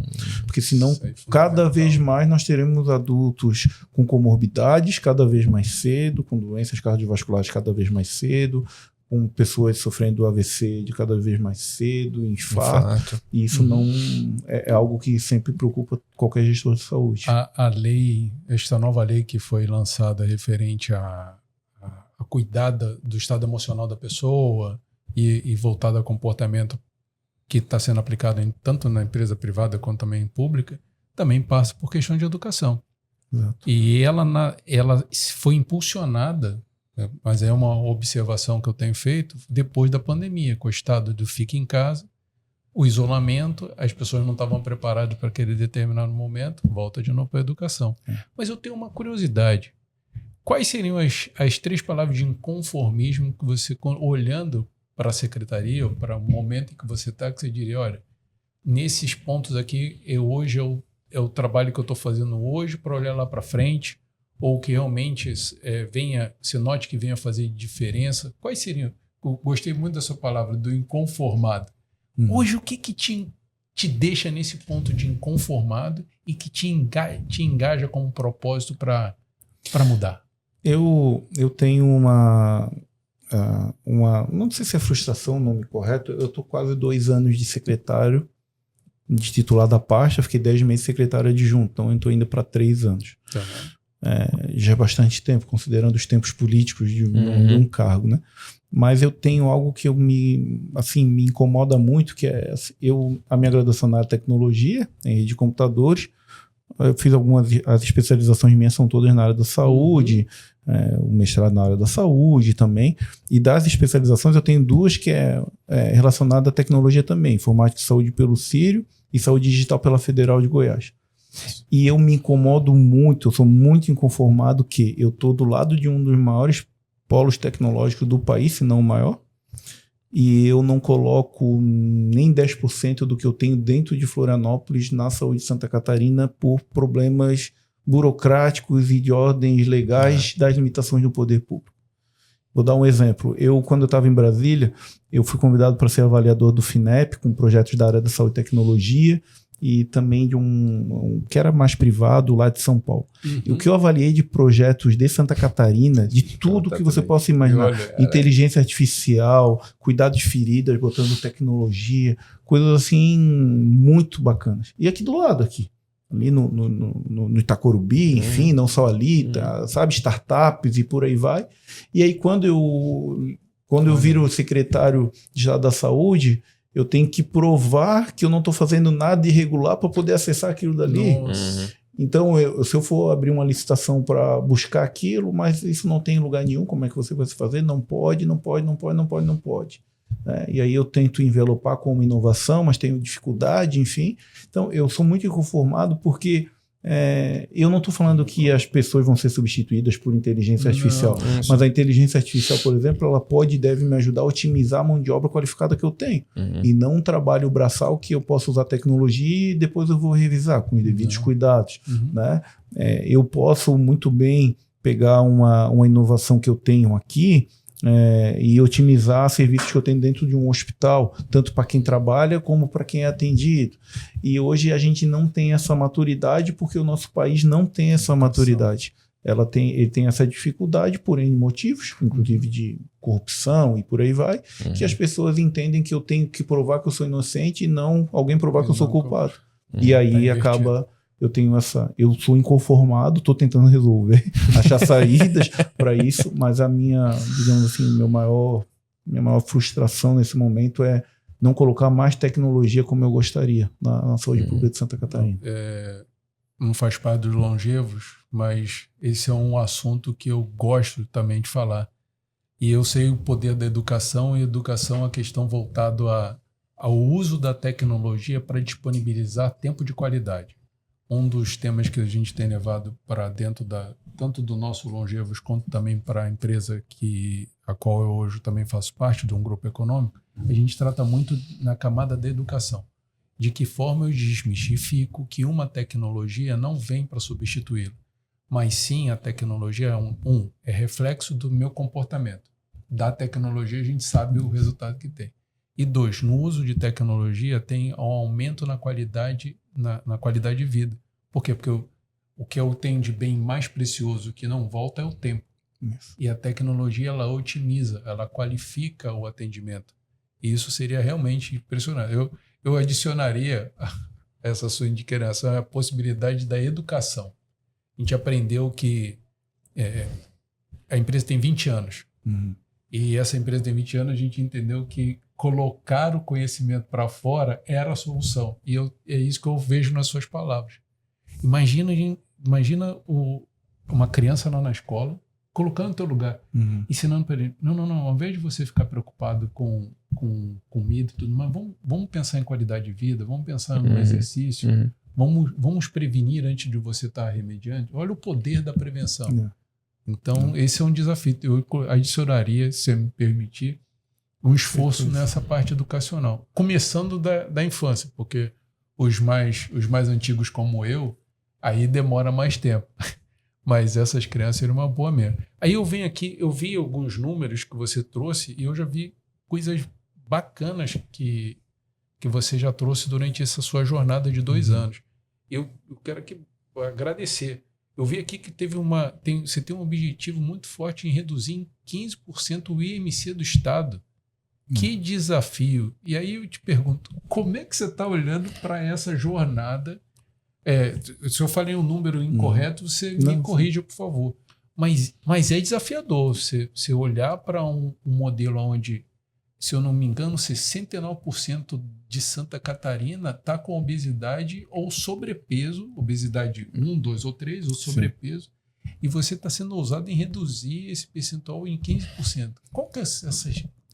Porque senão cada vez mais nós teremos adultos com comorbidades cada vez mais cedo, com doenças cardiovasculares cada vez mais cedo, com pessoas sofrendo AVC de cada vez mais cedo, infarto. E isso não é algo que sempre preocupa qualquer gestor de saúde. A lei, esta nova lei que foi lançada referente a cuidar do estado emocional da pessoa e voltada ao comportamento que está sendo aplicado tanto na empresa privada quanto também em pública, também passa por questão de educação. Exato. E ela foi impulsionada, mas é uma observação que eu tenho feito depois da pandemia, com o estado do fica em casa, o isolamento, as pessoas não estavam preparadas para aquele determinado momento, volta de novo para a educação. Mas eu tenho uma curiosidade. Quais seriam as 3 palavras de inconformismo que você, olhando para a secretaria ou para o momento em que você está, que você diria, olha, nesses pontos aqui, hoje é o trabalho que eu estou fazendo hoje para olhar lá para frente, ou que realmente se note que venha fazer diferença? Quais seriam? Eu gostei muito dessa palavra, do inconformado. Hoje, o que te deixa nesse ponto de inconformado e que te engaja com um propósito para mudar? Eu tenho uma... não sei se é frustração o nome correto. Eu estou quase 2 anos de secretário, de titular da pasta. Fiquei 10 meses secretário adjunto, então eu estou indo para 3 anos. Já é bastante tempo, considerando os tempos políticos de um cargo, né? Mas eu tenho algo que me incomoda muito, que é a minha graduação na área de tecnologia, em rede de computadores. Eu fiz as especializações minhas são todas na área da saúde, o mestrado na área da saúde também. E das especializações eu tenho 2 que é relacionada à tecnologia também, informática e saúde pelo Sírio e saúde digital pela Federal de Goiás. E eu me incomodo muito, eu sou muito inconformado que eu estou do lado de um dos maiores polos tecnológicos do país, se não o maior, e eu não coloco nem 10% do que eu tenho dentro de Florianópolis na saúde de Santa Catarina por problemas burocráticos e de ordens legais das limitações do poder público. Vou dar um exemplo. Quando eu estava em Brasília, eu fui convidado para ser avaliador do FINEP, com projetos da área da saúde e tecnologia, e também de um que era mais privado lá de São Paulo. E o que eu avaliei de projetos de Santa Catarina, de tudo que você possa imaginar, inteligência artificial, cuidado de feridas, botando tecnologia, coisas assim muito bacanas. E aqui do lado, ali no Itacorubi, enfim, não só ali, sabe, startups e por aí vai. E aí quando eu viro secretário de Estado da Saúde, eu tenho que provar que eu não estou fazendo nada irregular para poder acessar aquilo dali. Então, se eu for abrir uma licitação para buscar aquilo, mas isso não tem lugar nenhum, como é que você vai se fazer? Não pode. E aí eu tento envelopar com uma inovação, mas tenho dificuldade, enfim. Então, eu sou muito inconformado porque eu não estou falando que as pessoas vão ser substituídas por inteligência artificial, mas a inteligência artificial, por exemplo, ela pode e deve me ajudar a otimizar a mão de obra qualificada que eu tenho, e não um trabalho braçal que eu posso usar tecnologia e depois eu vou revisar com os devidos cuidados, né? Eu posso muito bem pegar uma inovação que eu tenho aqui e otimizar serviços que eu tenho dentro de um hospital, tanto para quem trabalha como para quem é atendido. E hoje a gente não tem essa maturidade porque o nosso país não tem essa maturidade. Ele tem essa dificuldade por N motivos, inclusive de corrupção e por aí vai, que as pessoas entendem que eu tenho que provar que eu sou inocente e não alguém provar que eu sou culpado. E aí acaba... Eu sou inconformado, estou tentando resolver, achar saídas para isso, mas digamos assim, minha maior frustração nesse momento é não colocar mais tecnologia como eu gostaria na saúde pública de Santa Catarina. Não faz parte dos longevos, mas esse é um assunto que eu gosto também de falar. E eu sei o poder da educação, e educação é a questão voltada ao uso da tecnologia para disponibilizar tempo de qualidade. Um dos temas que a gente tem levado para dentro tanto do nosso Longevos quanto também para a empresa a qual eu hoje também faço parte de um grupo econômico, a gente trata muito na camada da educação. De que forma eu desmistifico que uma tecnologia não vem para substituí-la, mas sim a tecnologia é reflexo do meu comportamento. Da tecnologia a gente sabe o resultado que tem. E 2, no uso de tecnologia tem um aumento na qualidade, na qualidade de vida. Por quê? Porque o que eu tenho de bem mais precioso que não volta é o tempo. Isso. E a tecnologia, ela otimiza, ela qualifica o atendimento. E isso seria realmente impressionante. Eu adicionaria a essa sua indicação a possibilidade da educação. A gente aprendeu que a empresa tem 20 anos. Uhum. E essa empresa tem 20 anos, a gente entendeu que colocar o conhecimento para fora era a solução. E é isso que eu vejo nas suas palavras. Imagina uma criança lá na escola, colocando no teu lugar, ensinando para ele, não, ao invés de você ficar preocupado com comida e tudo mais, vamos pensar em qualidade de vida, vamos pensar no exercício, vamos prevenir antes de você estar remediando. Olha o poder da prevenção. Então, esse é um desafio. Eu adicionaria, se você me permitir, um esforço nessa parte educacional. Começando da infância, porque os mais antigos como eu, aí demora mais tempo. Mas essas crianças seriam uma boa mesmo. Aí eu venho aqui, eu vi alguns números que você trouxe e eu já vi coisas bacanas que você já trouxe durante essa sua jornada de 2 anos. Eu quero agradecer. Eu vi aqui que você tem um objetivo muito forte em reduzir em 15% o IMC do Estado. Que desafio! E aí eu te pergunto, como é que você está olhando para essa jornada? Se eu falei um número incorreto, você me corrija, por favor. Mas é desafiador você olhar para um modelo onde, se eu não me engano, 69% de Santa Catarina está com obesidade ou sobrepeso, obesidade 1, 2 ou 3, ou sobrepeso, e você está sendo ousado em reduzir esse percentual em 15%.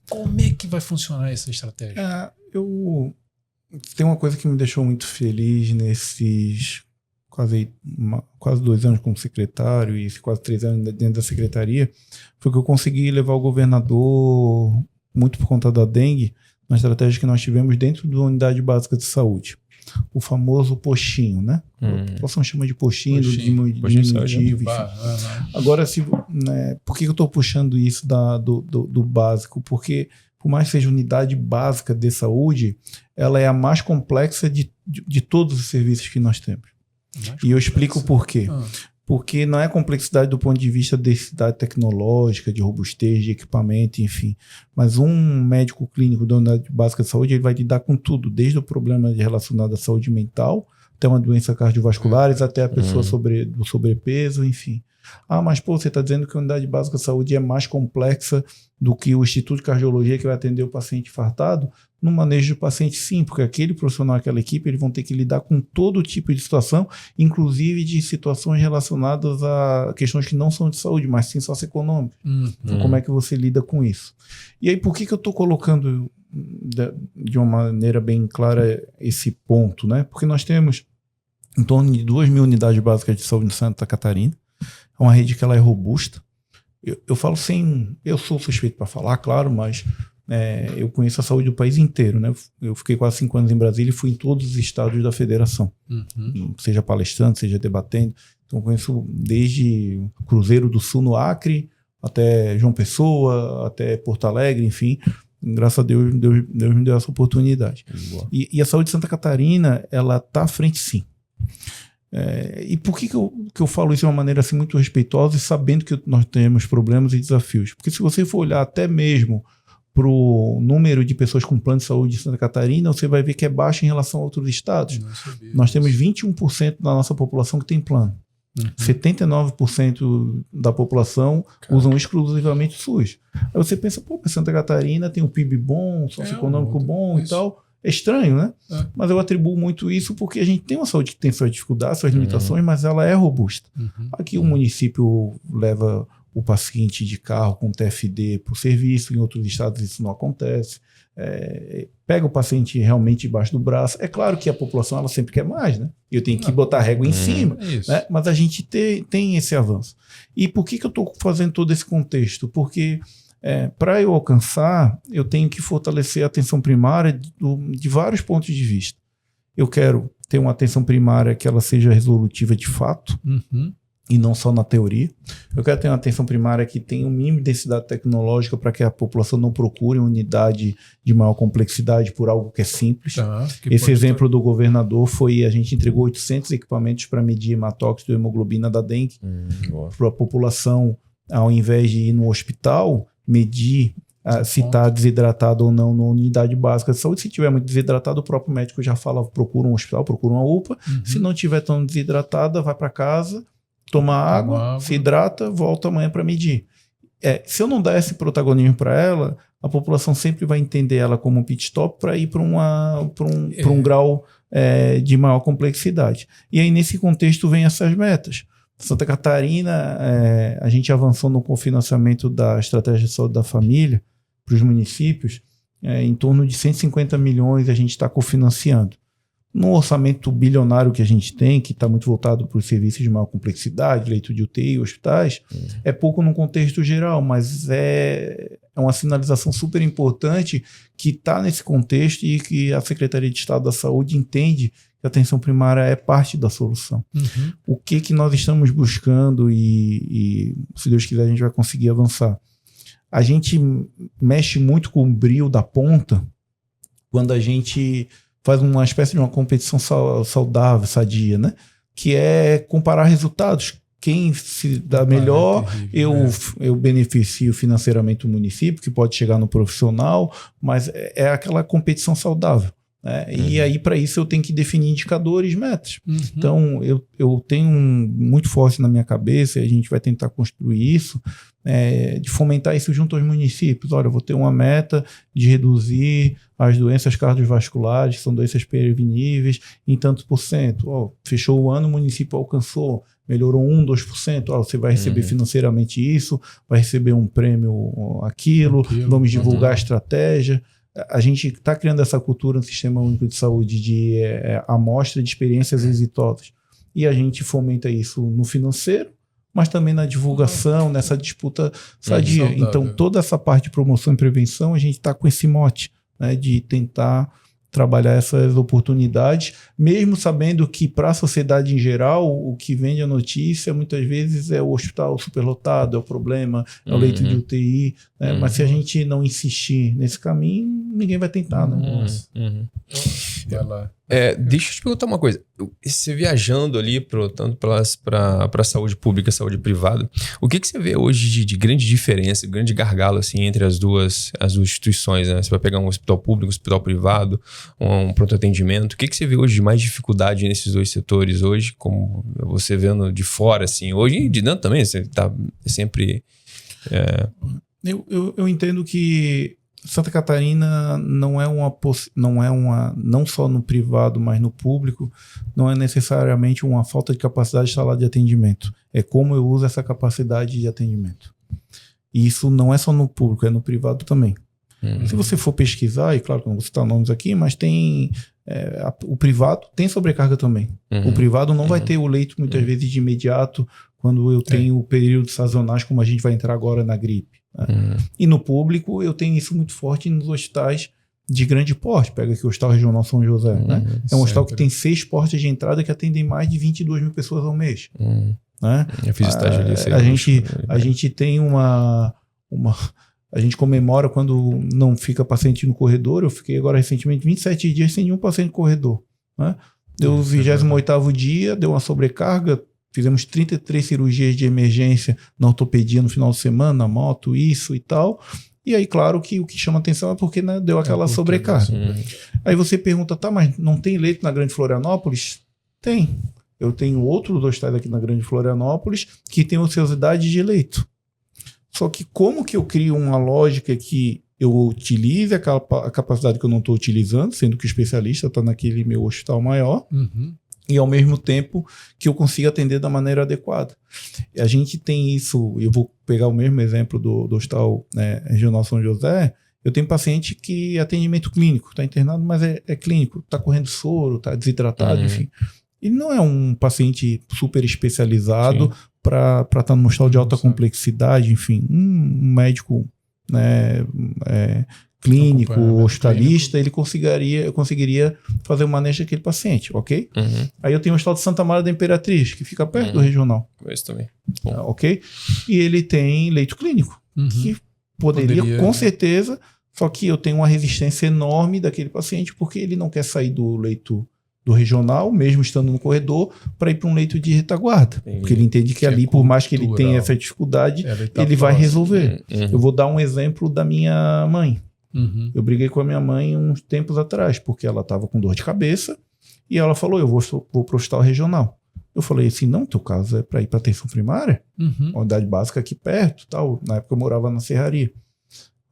Como é que vai funcionar essa estratégia? Tem uma coisa que me deixou muito feliz nesses quase 2 anos como secretário e quase 3 anos dentro da secretaria, foi que eu consegui levar o governador, muito por conta da dengue, na estratégia que nós tivemos dentro da unidade básica de saúde. O famoso postinho, né? A população chama de postinho, do diminutivo. Agora, por que eu estou puxando isso do básico? Porque, por mais que seja unidade básica de saúde, ela é a mais complexa de todos os serviços que nós temos. E eu explico por quê. Porque não é complexidade do ponto de vista de densidade tecnológica, de robustez, de equipamento, enfim. Mas um médico clínico da unidade básica de saúde, ele vai lidar com tudo, desde o problema relacionado à saúde mental, até uma doença cardiovascular, até a pessoa do sobrepeso, enfim. Mas você está dizendo que a unidade básica de saúde é mais complexa do que o Instituto de Cardiologia que vai atender o paciente infartado? No manejo do paciente, sim, porque aquele profissional, aquela equipe, eles vão ter que lidar com todo tipo de situação, inclusive de situações relacionadas a questões que não são de saúde, mas sim socioeconômicas. Então, como é que você lida com isso? E aí, por que eu estou colocando de uma maneira bem clara esse ponto, né? Porque nós temos em torno de 2.000 unidades básicas de saúde em Santa Catarina. É uma rede que ela é robusta. Eu falo eu sou suspeito para falar, claro, mas eu conheço a saúde do país inteiro, né? Eu fiquei quase 5 anos em Brasília e fui em todos os estados da federação, seja palestrando, seja debatendo. Então conheço desde Cruzeiro do Sul no Acre, até João Pessoa, até Porto Alegre, enfim. Graças a Deus me deu essa oportunidade. E a saúde de Santa Catarina, ela está à frente, sim. E por que eu falo isso de uma maneira assim, muito respeitosa e sabendo que nós temos problemas e desafios? Porque se você for olhar até mesmo para o número de pessoas com plano de saúde de Santa Catarina, você vai ver que é baixo em relação a outros estados. Nós temos 21% da nossa população que tem plano. 79% da população usam exclusivamente SUS. Aí você pensa, mas Santa Catarina tem um PIB bom, socioeconômico bom e tal. É estranho, né? Mas eu atribuo muito isso porque a gente tem uma saúde que tem suas dificuldades, suas limitações, mas ela é robusta. Aqui o município leva o paciente de carro com TFD para o serviço, em outros estados isso não acontece. pega o paciente realmente debaixo do braço. É claro que a população ela sempre quer mais, né? Eu tenho que botar a régua em cima, né? Mas a gente tem esse avanço. E por que eu estou fazendo todo esse contexto? Porque para eu alcançar, eu tenho que fortalecer a atenção primária de vários pontos de vista. Eu quero ter uma atenção primária que ela seja resolutiva de fato, e não só na teoria. Eu quero ter uma atenção primária que tenha um mínimo de densidade tecnológica para que a população não procure uma unidade de maior complexidade por algo que é simples. Esse exemplo do governador foi, a gente entregou 800 equipamentos para medir hematócrito e hemoglobina da dengue para a população, ao invés de ir no hospital, medir se está desidratado ou não na unidade básica de saúde. Se tiver muito desidratado, o próprio médico já fala, procura um hospital, procura uma UPA. Se não tiver tão desidratada, vai para casa, toma água, se hidrata, volta amanhã para medir. Se eu não dar esse protagonismo para ela, a população sempre vai entender ela como um pit stop para ir para um grau de maior complexidade. E aí, nesse contexto, vem essas metas. Santa Catarina, a gente avançou no cofinanciamento da Estratégia de Saúde da Família para os municípios, em torno de 150 milhões a gente está cofinanciando. No orçamento bilionário que a gente tem, que está muito voltado para os serviços de maior complexidade, leito de UTI, hospitais, é pouco no contexto geral, mas é uma sinalização super importante que está nesse contexto e que a Secretaria de Estado da Saúde entende que a atenção primária é parte da solução. O que nós estamos buscando e, se Deus quiser, a gente vai conseguir avançar. A gente mexe muito com o brio da ponta quando a gente faz uma espécie de uma competição saudável, sadia, né? Que é comparar resultados. Quem se dá melhor, eu beneficio financeiramente o município, que pode chegar no profissional, mas é aquela competição saudável. E aí, para isso, eu tenho que definir indicadores, metas. Então, eu tenho muito forte na minha cabeça, e a gente vai tentar construir isso, de fomentar isso junto aos municípios. Olha, eu vou ter uma meta de reduzir as doenças cardiovasculares, que são doenças preveníveis, em tantos %. Fechou o ano, o município alcançou, melhorou 1%, 2%. Você vai receber financeiramente isso, vai receber um prêmio aquilo. Vamos divulgar a estratégia. A gente está criando essa cultura no Sistema Único de Saúde de amostra de experiências exitosas. E a gente fomenta isso no financeiro, mas também na divulgação, nessa disputa sadia. Então, toda essa parte de promoção e prevenção, a gente está com esse mote, né, de tentar trabalhar essas oportunidades, mesmo sabendo que para a sociedade em geral, o que vende a notícia muitas vezes é o hospital superlotado, é o problema, é o leito de UTI, né? Mas se a gente não insistir nesse caminho, ninguém vai tentar, né? Deixa eu te perguntar uma coisa. Você viajando ali tanto para a saúde pública e a saúde privada, o que você vê hoje de grande diferença, grande gargalo assim, entre as duas instituições, né? Você vai pegar um hospital público, um hospital privado, um pronto atendimento. O que você vê hoje de mais dificuldade nesses dois setores hoje, como você vendo de fora, assim, hoje e de dentro também, você está sempre... Eu entendo que Santa Catarina não só no privado, mas no público, não é necessariamente uma falta de capacidade de sala de atendimento. É como eu uso essa capacidade de atendimento. E isso não é só no público, é no privado também. Se você for pesquisar, e claro que não vou citar nomes aqui, mas tem o privado tem sobrecarga também. O privado não vai ter o leito muitas vezes de imediato quando eu tenho períodos sazonais, como a gente vai entrar agora na gripe. E no público eu tenho isso muito forte nos hospitais de grande porte. Pega aqui o Hospital Regional São José, né? É um hospital que tem 6 portas de entrada que atendem mais de 22 mil pessoas ao mês. Né? Eu fiz estágio ali. A gente tem a gente comemora quando não fica paciente no corredor. Eu fiquei agora recentemente 27 dias sem nenhum paciente no corredor, né? Deu o 28º dia, deu uma sobrecarga. Fizemos 33 cirurgias de emergência na ortopedia no final de semana, na moto, isso e tal. E aí, claro que o que chama atenção é porque, né, deu aquela sobrecarga. Aí você pergunta, mas não tem leito na Grande Florianópolis? Tem. Eu tenho outros hospitais aqui na Grande Florianópolis que tem ociosidade de leito. Só que como que eu crio uma lógica que eu utilize a capacidade que eu não estou utilizando, sendo que o especialista está naquele meu hospital maior, e ao mesmo tempo que eu consiga atender da maneira adequada. A gente tem isso, eu vou pegar o mesmo exemplo do Hospital Regional São José, Eu tenho paciente que é atendimento clínico, está internado, mas é clínico, está correndo soro, está desidratado, enfim. Ele não é um paciente super especializado para estar num hospital de alta complexidade, enfim. Um médico, né, clínico, hospitalista, ele conseguiria fazer o manejo daquele paciente, ok? Aí eu tenho o Hospital de Santa Maria da Imperatriz, que fica perto do regional. Esse também. Ok? E ele tem leito clínico, que poderia, com certeza, só que eu tenho uma resistência enorme daquele paciente, porque ele não quer sair do leito do regional, mesmo estando no corredor, para ir para um leito de retaguarda. Porque ele entende que ali, por mais que ele tenha essa dificuldade, ele vai resolver. Eu vou dar um exemplo da minha mãe. Eu briguei com a minha mãe uns tempos atrás, porque ela estava com dor de cabeça e ela falou, eu vou para o hospital regional. Eu falei assim, não, teu caso é para ir para atenção primária? Uma unidade básica aqui perto, tal. Na época eu morava na Serraria.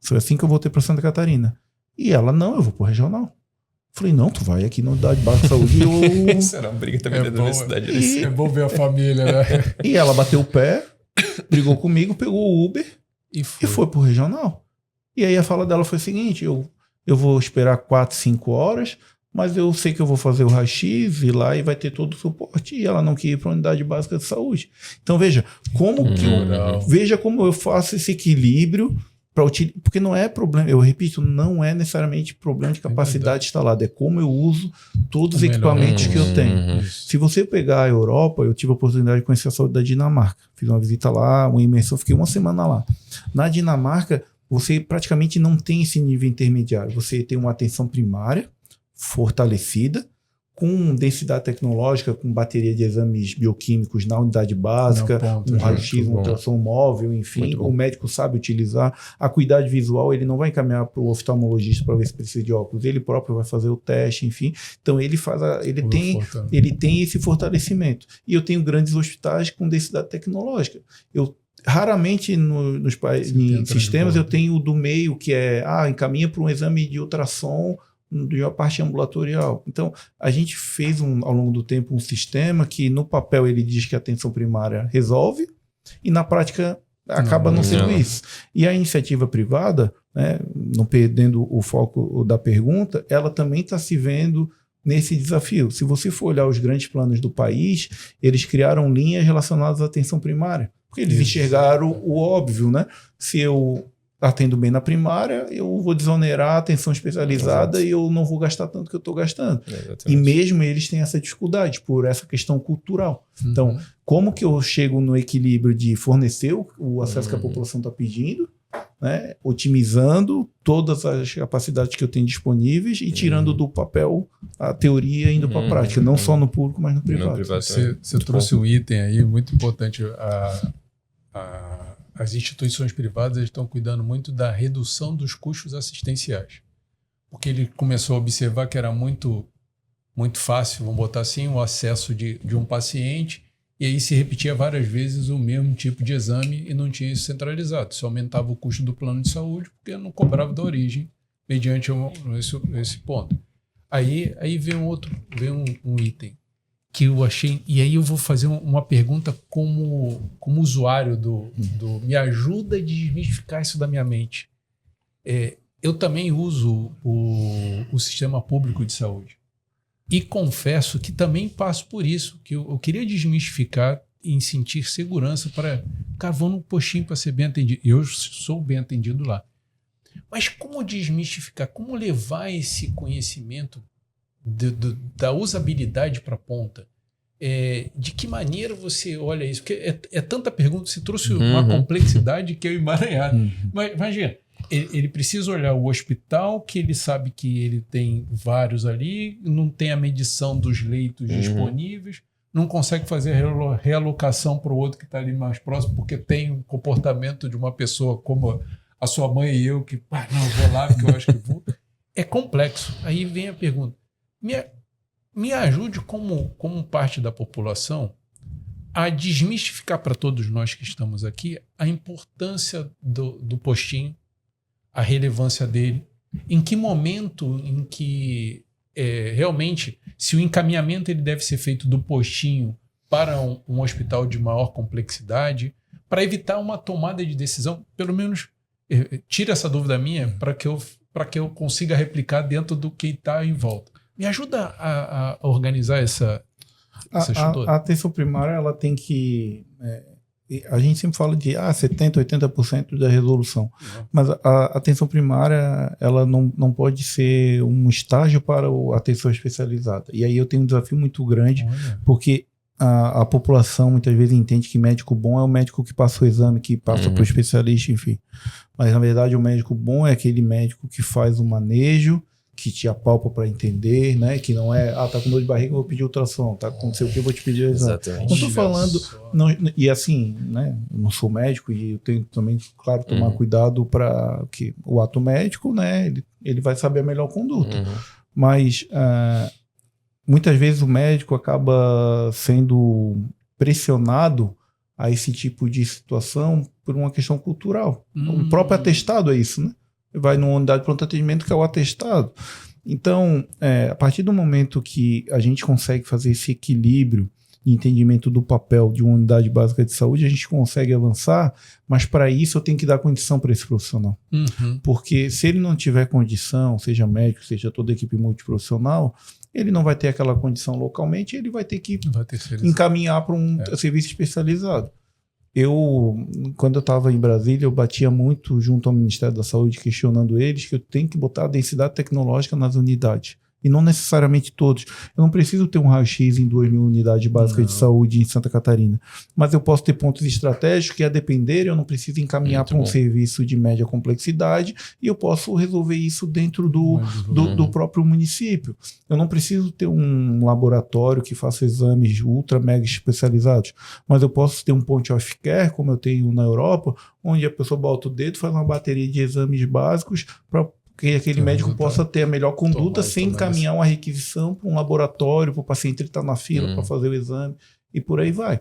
Foi assim que eu voltei para Santa Catarina. E ela, não, eu vou para o regional. Falei, não, tu vai aqui na unidade básica de saúde. Isso era uma briga também da universidade. É bom ver a família, né? E ela bateu o pé, brigou comigo, pegou o Uber e foi pro regional. E aí a fala dela foi a seguinte, eu vou esperar 4, 5 horas, mas eu sei que eu vou fazer o raio-x, ir lá e vai ter todo o suporte. E ela não quer ir para a unidade básica de saúde. Então veja, veja como eu faço esse equilíbrio. Porque não é problema, eu repito, não é necessariamente problema de capacidade instalada, é como eu uso todos os equipamentos que eu tenho. Se você pegar a Europa, eu tive a oportunidade de conhecer a saúde da Dinamarca, fiz uma visita lá, uma imersão, fiquei uma semana lá. Na Dinamarca, você praticamente não tem esse nível intermediário, você tem uma atenção primária fortalecida, com densidade tecnológica, com bateria de exames bioquímicos na unidade básica, um raio-x, um ultrassom móvel, enfim, o médico sabe utilizar. A acuidade visual, ele não vai encaminhar para o oftalmologista para ver se precisa de óculos, ele próprio vai fazer o teste, enfim. Então ele tem esse fortalecimento. E eu tenho grandes hospitais com densidade tecnológica. Eu raramente em sistemas eu tenho o do meio, que encaminha para um exame de ultrassom de uma parte ambulatorial. Então, a gente fez ao longo do tempo um sistema que no papel ele diz que a atenção primária resolve e na prática acaba não sendo isso. E a iniciativa privada, né, não perdendo o foco da pergunta, ela também está se vendo nesse desafio. Se você for olhar os grandes planos do país, eles criaram linhas relacionadas à atenção primária, porque eles enxergaram o óbvio, né? Se eu atendo bem na primária, eu vou desonerar a atenção especializada e eu não vou gastar tanto que eu estou gastando. E mesmo eles têm essa dificuldade por essa questão cultural. Então, como que eu chego no equilíbrio de fornecer o acesso que a população está pedindo, né, otimizando todas as capacidades que eu tenho disponíveis e tirando do papel a teoria indo para a prática, não só no público, mas no privado. Você trouxe um item aí muito importante. As instituições privadas estão cuidando muito da redução dos custos assistenciais. Porque ele começou a observar que era muito, muito fácil, vamos botar assim, o acesso de um paciente, e aí se repetia várias vezes o mesmo tipo de exame e não tinha isso centralizado. Isso aumentava o custo do plano de saúde, porque não cobrava da origem, mediante esse ponto. Aí vem um item que eu achei, e aí eu vou fazer uma pergunta como usuário do me ajuda a desmistificar isso da minha mente. Eu também uso o sistema público de saúde e confesso que também passo por isso, que eu queria desmistificar em sentir segurança para, cara, vou no postinho para ser bem atendido. Eu sou bem atendido lá. Mas como desmistificar, como levar esse conhecimento da usabilidade para a ponta? De que maneira você olha isso? Porque é tanta pergunta, você trouxe uma complexidade que é emaranhada. Mas imagina, ele precisa olhar o hospital, que ele sabe que ele tem vários ali, não tem a medição dos leitos disponíveis, não consegue fazer a realocação para o outro que está ali mais próximo, porque tem um comportamento de uma pessoa como a sua mãe e eu, que não, vou lá porque eu acho que vou. É complexo. Aí vem a pergunta. Me ajude como parte da população a desmistificar para todos nós que estamos aqui a importância do postinho, a relevância dele, em que momento em que realmente, se o encaminhamento ele deve ser feito do postinho para um hospital de maior complexidade, para evitar uma tomada de decisão, pelo menos tira essa dúvida minha para que eu consiga replicar dentro do que está em volta. Me ajuda a organizar essa estrutura. A atenção primária, ela tem que... a gente sempre fala de 70%, 80% da resolução. Mas a atenção primária, ela não pode ser um estágio para a atenção especializada. E aí eu tenho um desafio muito grande, porque a população muitas vezes entende que médico bom é o médico que passa o exame, que passa para o especialista, enfim. Mas na verdade o médico bom é aquele médico que faz o manejo, que te apalpa para entender, né? Que não é, tá com dor de barriga, eu vou pedir ultrassom, tá com não sei o que, eu vou te pedir exame. Exatamente. Não tô falando, e assim, né? Eu não sou médico e eu tenho também, claro, tomar cuidado para que o ato médico, né? Ele vai saber a melhor conduta. Mas muitas vezes o médico acaba sendo pressionado a esse tipo de situação por uma questão cultural. O próprio atestado é isso, né? Vai numa unidade de pronto atendimento que é o atestado. Então, a partir do momento que a gente consegue fazer esse equilíbrio e entendimento do papel de uma unidade básica de saúde, a gente consegue avançar, mas para isso eu tenho que dar condição para esse profissional. Porque se ele não tiver condição, seja médico, seja toda a equipe multiprofissional, ele não vai ter aquela condição localmente, ele vai ter que encaminhar para um serviço especializado. Quando eu estava em Brasília, eu batia muito junto ao Ministério da Saúde, questionando eles que eu tenho que botar a densidade tecnológica nas unidades. E não necessariamente todos. Eu não preciso ter um raio-x em 2.000 unidades básicas de saúde em Santa Catarina. Mas eu posso ter pontos estratégicos que, a depender, eu não preciso encaminhar para um serviço de média complexidade e eu posso resolver isso dentro do próprio município. Eu não preciso ter um laboratório que faça exames ultra mega especializados, mas eu posso ter um point of care, como eu tenho na Europa, onde a pessoa bota o dedo, faz uma bateria de exames básicos para que aquele médico possa ter a melhor conduta sem encaminhar uma requisição para um laboratório, para o paciente estar na fila para fazer o exame e por aí vai.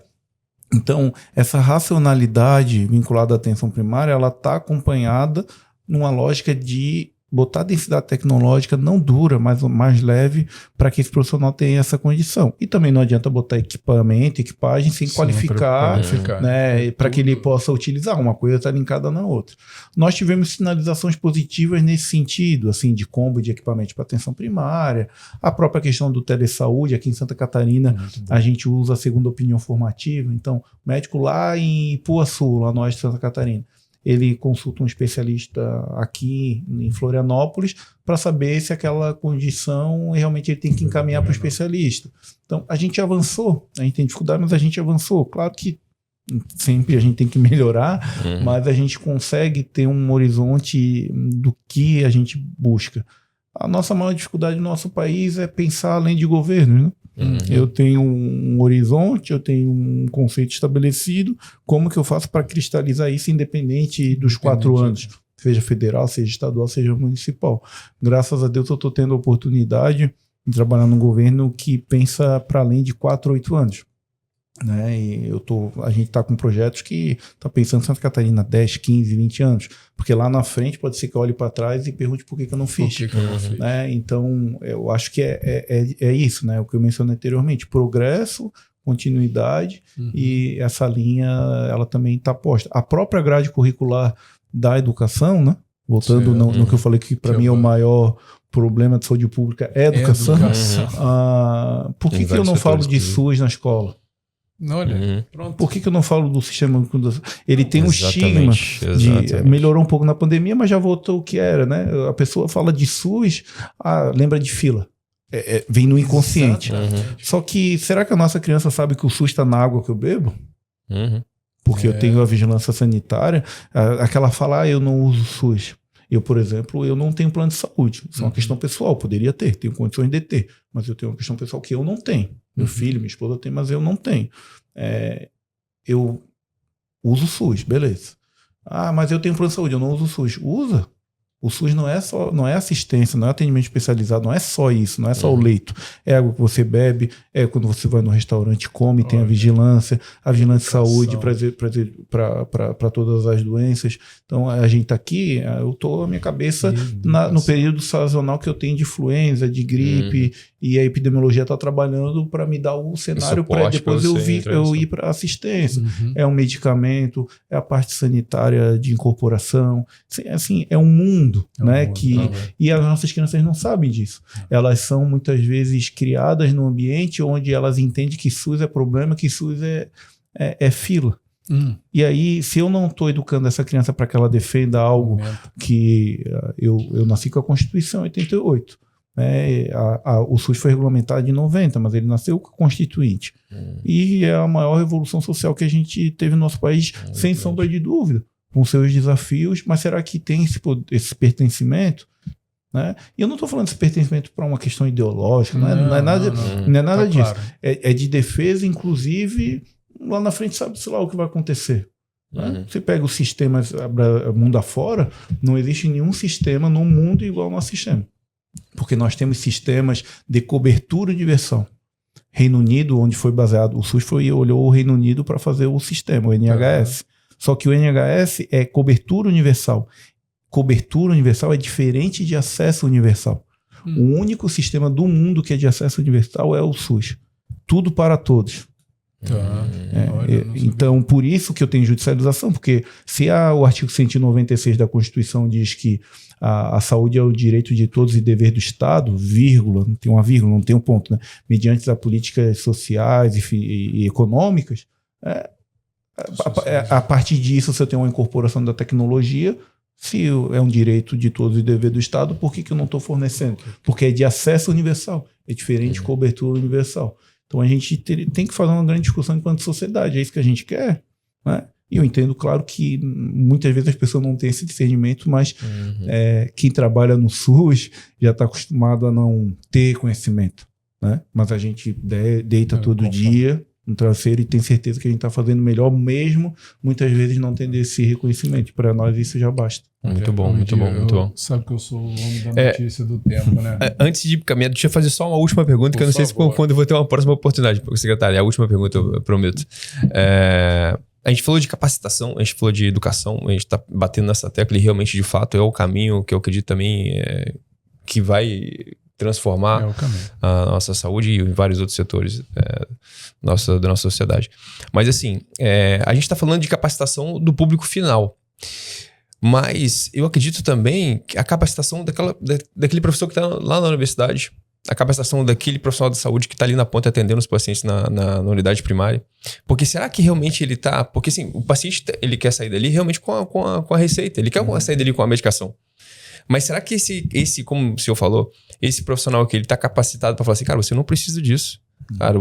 Então, essa racionalidade vinculada à atenção primária, ela está acompanhada numa lógica de botar densidade tecnológica não dura, mas mais leve, para que esse profissional tenha essa condição. E também não adianta botar equipamento, equipagem sem qualificar, né, para que ele possa utilizar. Uma coisa está linkada na outra. Nós tivemos sinalizações positivas nesse sentido, assim, de combo de equipamento para atenção primária, a própria questão do telesaúde. Aqui em Santa Catarina, a gente usa a segunda opinião formativa. Então, médico lá em Ipuaçu, lá no oeste de Santa Catarina, ele consulta um especialista aqui em Florianópolis para saber se aquela condição realmente ele tem que encaminhar para o especialista. Então, a gente avançou, a gente tem dificuldade, mas a gente avançou. Claro que sempre a gente tem que melhorar, mas a gente consegue ter um horizonte do que a gente busca. A nossa maior dificuldade no nosso país é pensar além de governo, né? Eu tenho um horizonte, eu tenho um conceito estabelecido. Como que eu faço para cristalizar isso independente dos 4 anos? Seja federal, seja estadual, seja municipal. Graças a Deus eu estou tendo a oportunidade de trabalhar num governo que pensa para além de 4 ou 8 anos. Né? E a gente está com projetos que está pensando em Santa Catarina 10, 15, 20 anos, porque lá na frente pode ser que eu olhe para trás e pergunte por que eu não fiz. Né? Então eu acho que é isso, né? O que eu mencionei anteriormente: progresso, continuidade, e essa linha ela também está posta. A própria grade curricular da educação, né? Voltando no que eu falei que para mim é o maior problema de saúde pública é a educação. Por que eu não falo de SUS na escola? Olha, pronto. Por que eu não falo do sistema único da saúde? Ele tem um estigma melhorou um pouco na pandemia, mas já voltou o que era, né? A pessoa fala de SUS, lembra de fila. Vem no inconsciente. Só que, será que a nossa criança sabe que o SUS está na água que eu bebo? Porque eu tenho a vigilância sanitária. Aquela fala, eu não uso SUS. Eu, por exemplo, eu não tenho plano de saúde. Isso é uma questão pessoal, poderia ter, tenho condições de ter, mas eu tenho uma questão pessoal que eu não tenho. Meu filho, minha esposa tem, mas eu não tenho. Eu uso o SUS, beleza. Mas eu tenho plano de saúde, eu não uso o SUS. Usa. O SUS não é assistência, não é atendimento especializado, não é só isso, não é só o leito. É água que você bebe, é quando você vai no restaurante, come, tem a vigilância de saúde para todas as doenças. Então, a gente está aqui, eu estou a minha cabeça no período sazonal que eu tenho de influenza, de gripe, e a epidemiologia está trabalhando para me dar o cenário para depois eu ir para assistência. É um medicamento, é a parte sanitária de incorporação. Assim, é um mundo, né? E as nossas crianças não sabem disso. Elas são muitas vezes criadas num ambiente onde elas entendem que SUS é problema, que SUS é fila. E aí, se eu não estou educando essa criança para que ela defenda algo que eu nasci com a Constituição em 88, né? O SUS foi regulamentado em 90, mas ele nasceu com a Constituinte. E é a maior revolução social que a gente teve no nosso país, sem sombra de dúvida, com seus desafios. Mas será que tem esse pertencimento? Né? E eu não estou falando desse pertencimento para uma questão ideológica, não é nada disso. Claro. É de defesa, inclusive. Lá na frente sabe-se lá o que vai acontecer. Né? Você pega os sistemas mundo afora, não existe nenhum sistema no mundo igual ao nosso sistema. Porque nós temos sistemas de cobertura universal. Reino Unido, onde foi baseado, o SUS olhou o Reino Unido para fazer o sistema, o NHS. Só que o NHS é cobertura universal. Cobertura universal é diferente de acesso universal. O único sistema do mundo que é de acesso universal é o SUS. Tudo para todos. Então, por isso que eu tenho judicialização, porque se o artigo 196 da Constituição diz que a saúde é o direito de todos e dever do Estado, vírgula, não tem uma vírgula, não tem um ponto, né? Mediante as políticas sociais e econômicas, a partir disso você tem uma incorporação da tecnologia. Se é um direito de todos e dever do Estado, por que eu não estou fornecendo? Porque é de acesso universal, é diferente de cobertura universal. Então a gente tem que fazer uma grande discussão enquanto sociedade, é isso que a gente quer, né? E eu entendo, claro, que muitas vezes as pessoas não têm esse discernimento, mas quem trabalha no SUS já está acostumado a não ter conhecimento, né? Mas a gente deita todo dia no travesseiro e tem certeza que a gente está fazendo melhor, mesmo muitas vezes não tendo esse reconhecimento. Para nós isso já basta. Muito bom. Sabe que eu sou o homem da notícia do tempo, né? Antes de caminhar, deixa eu fazer só uma última pergunta, que eu não sei se quando eu vou ter uma próxima oportunidade, secretário. É a última pergunta, eu prometo. A gente falou de capacitação, a gente falou de educação, a gente está batendo nessa tecla e realmente, de fato, é o caminho que eu acredito também que vai transformar a nossa saúde e vários outros setores da nossa sociedade. Mas assim, a gente está falando de capacitação do público final. Mas eu acredito também que a capacitação daquele professor que está lá na universidade, a capacitação daquele profissional de saúde que está ali na ponta atendendo os pacientes na unidade primária. Porque será que realmente ele está... Porque assim, o paciente ele quer sair dali realmente com a receita, ele quer sair dali com a medicação. Mas será que esse, como o senhor falou, esse profissional que ele está capacitado para falar assim, cara, você não precisa disso. Cara,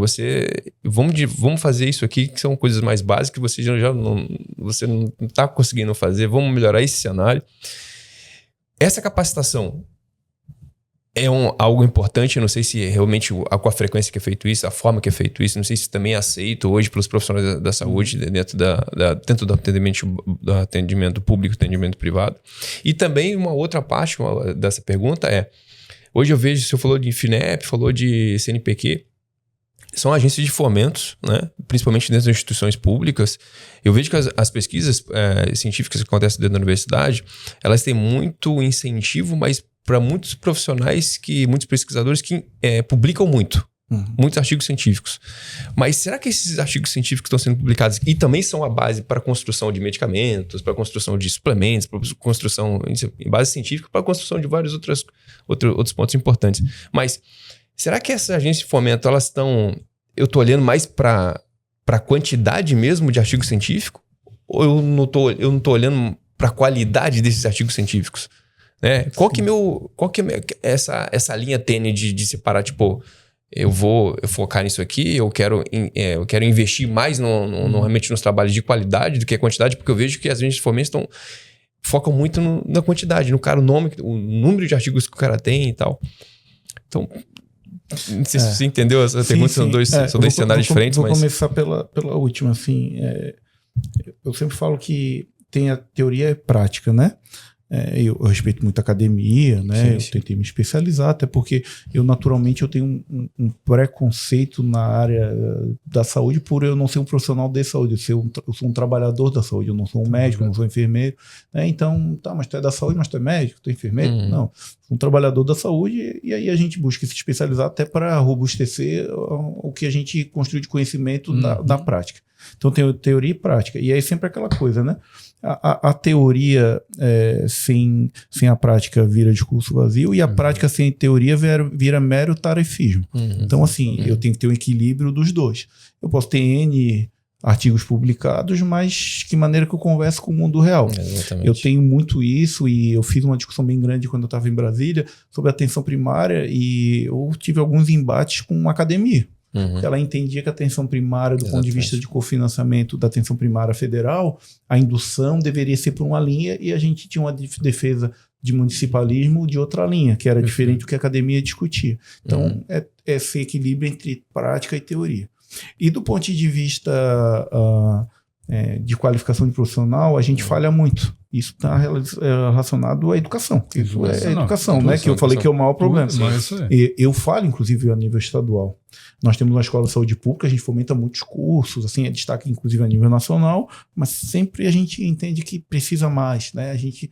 vamos fazer isso aqui, que são coisas mais básicas que você você não está conseguindo fazer, vamos melhorar esse cenário. Essa capacitação é algo importante, eu não sei se realmente com a frequência que é feito isso, a forma que é feito isso, não sei se também é aceito hoje pelos profissionais da saúde dentro do atendimento público, atendimento privado. E também uma outra parte dessa pergunta hoje eu vejo, o senhor falou de FINEP, falou de CNPq, são agências de fomentos, né? Principalmente dentro das instituições públicas. Eu vejo que as pesquisas científicas que acontecem dentro da universidade, elas têm muito incentivo, mas para muitos profissionais, muitos pesquisadores que publicam muitos artigos científicos. Mas será que esses artigos científicos estão sendo publicados e também são a base para a construção de medicamentos, para a construção de suplementos, para a construção em base científica, para a construção de vários outros pontos importantes. Mas será que essas agências de fomento, elas estão... Eu estou olhando mais para a quantidade mesmo de artigo científico? Ou eu não estou olhando para a qualidade desses artigos científicos? Né? Qual que é essa linha tênue de separar, tipo, eu vou focar nisso aqui, eu quero investir mais realmente nos trabalhos de qualidade do que a quantidade, porque eu vejo que as agências de fomento focam muito na quantidade, o número de artigos que o cara tem e tal. Então... Não sei se você entendeu essa pergunta, sim. São dois cenários diferentes. Vou começar pela última. Assim, eu sempre falo que tem a teoria e a prática, né? Eu respeito muito a academia, né? Sim, sim. Eu tentei me especializar, até porque eu naturalmente eu tenho um preconceito na área da saúde por eu não ser um profissional de saúde. Eu sou um trabalhador da saúde, eu não sou um médico, não sou enfermeiro. Né? Então, mas tu é da saúde, mas tu é médico, tu é enfermeiro? Não, sou um trabalhador da saúde e aí a gente busca se especializar até para robustecer o que a gente construiu de conhecimento na prática. Então, tem teoria e prática. E aí sempre aquela coisa, né? A teoria sem a prática vira discurso vazio e a prática sem teoria vira mero tarefismo. Então, assim, eu tenho que ter um equilíbrio dos dois. Eu posso ter N artigos publicados, mas que maneira que eu converso com o mundo real. Exatamente. Eu tenho muito isso e eu fiz uma discussão bem grande quando eu estava em Brasília sobre a atenção primária e eu tive alguns embates com a academia. Ela entendia que a atenção primária, do ponto de vista de cofinanciamento da atenção primária federal, a indução deveria ser por uma linha e a gente tinha uma defesa de municipalismo de outra linha, que era diferente do que a academia discutia. Então, é esse equilíbrio entre prática e teoria. E do ponto de vista de qualificação de profissional, a gente falha muito. Isso está relacionado à educação. Isso é educação, né? Que eu falei que é o maior problema. Eu falo, inclusive, a nível estadual. Nós temos uma escola de saúde pública, a gente fomenta muitos cursos, assim, é destaque, inclusive, a nível nacional, mas sempre a gente entende que precisa mais, né? A gente,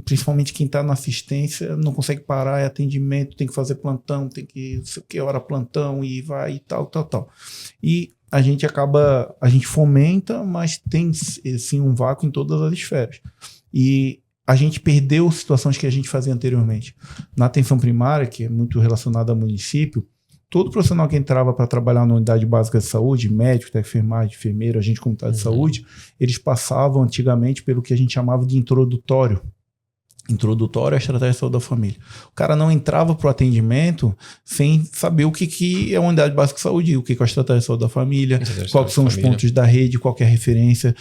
principalmente quem está na assistência, não consegue parar, é atendimento, tem que fazer plantão, tem que, não sei o que, hora plantão, e vai e tal. E a gente fomenta, mas tem, sim, um vácuo em todas as esferas. E a gente perdeu situações que a gente fazia anteriormente. Na atenção primária, que é muito relacionada ao município, todo profissional que entrava para trabalhar na unidade básica de saúde, médico, enfermagem, enfermeiro, agente comunitário de saúde, eles passavam antigamente pelo que a gente chamava de introdutório. Introdutório à estratégia de saúde da família. O cara não entrava para o atendimento sem saber o que é a unidade básica de saúde, o que é a estratégia de saúde da família, quais são os pontos da rede, qual que é a referência,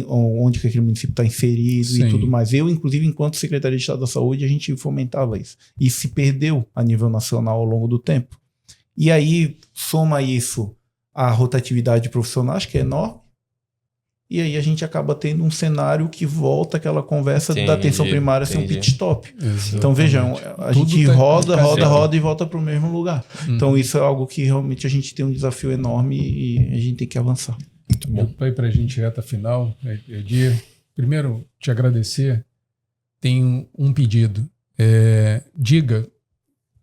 onde que aquele município está inserido e tudo mais. Eu, inclusive, enquanto Secretaria de Estado da Saúde, a gente fomentava isso. E se perdeu a nível nacional ao longo do tempo. E aí, soma isso à rotatividade de profissionais, que é enorme, e aí a gente acaba tendo um cenário que volta aquela conversa da atenção primária ser um pit stop. Exatamente. Então, vejam, a gente roda e volta para o mesmo lugar. Então, isso é algo que realmente a gente tem um desafio enorme e a gente tem que avançar. Muito bom. Para a gente reta final, Edir, primeiro, te agradecer. Tem um pedido. Diga,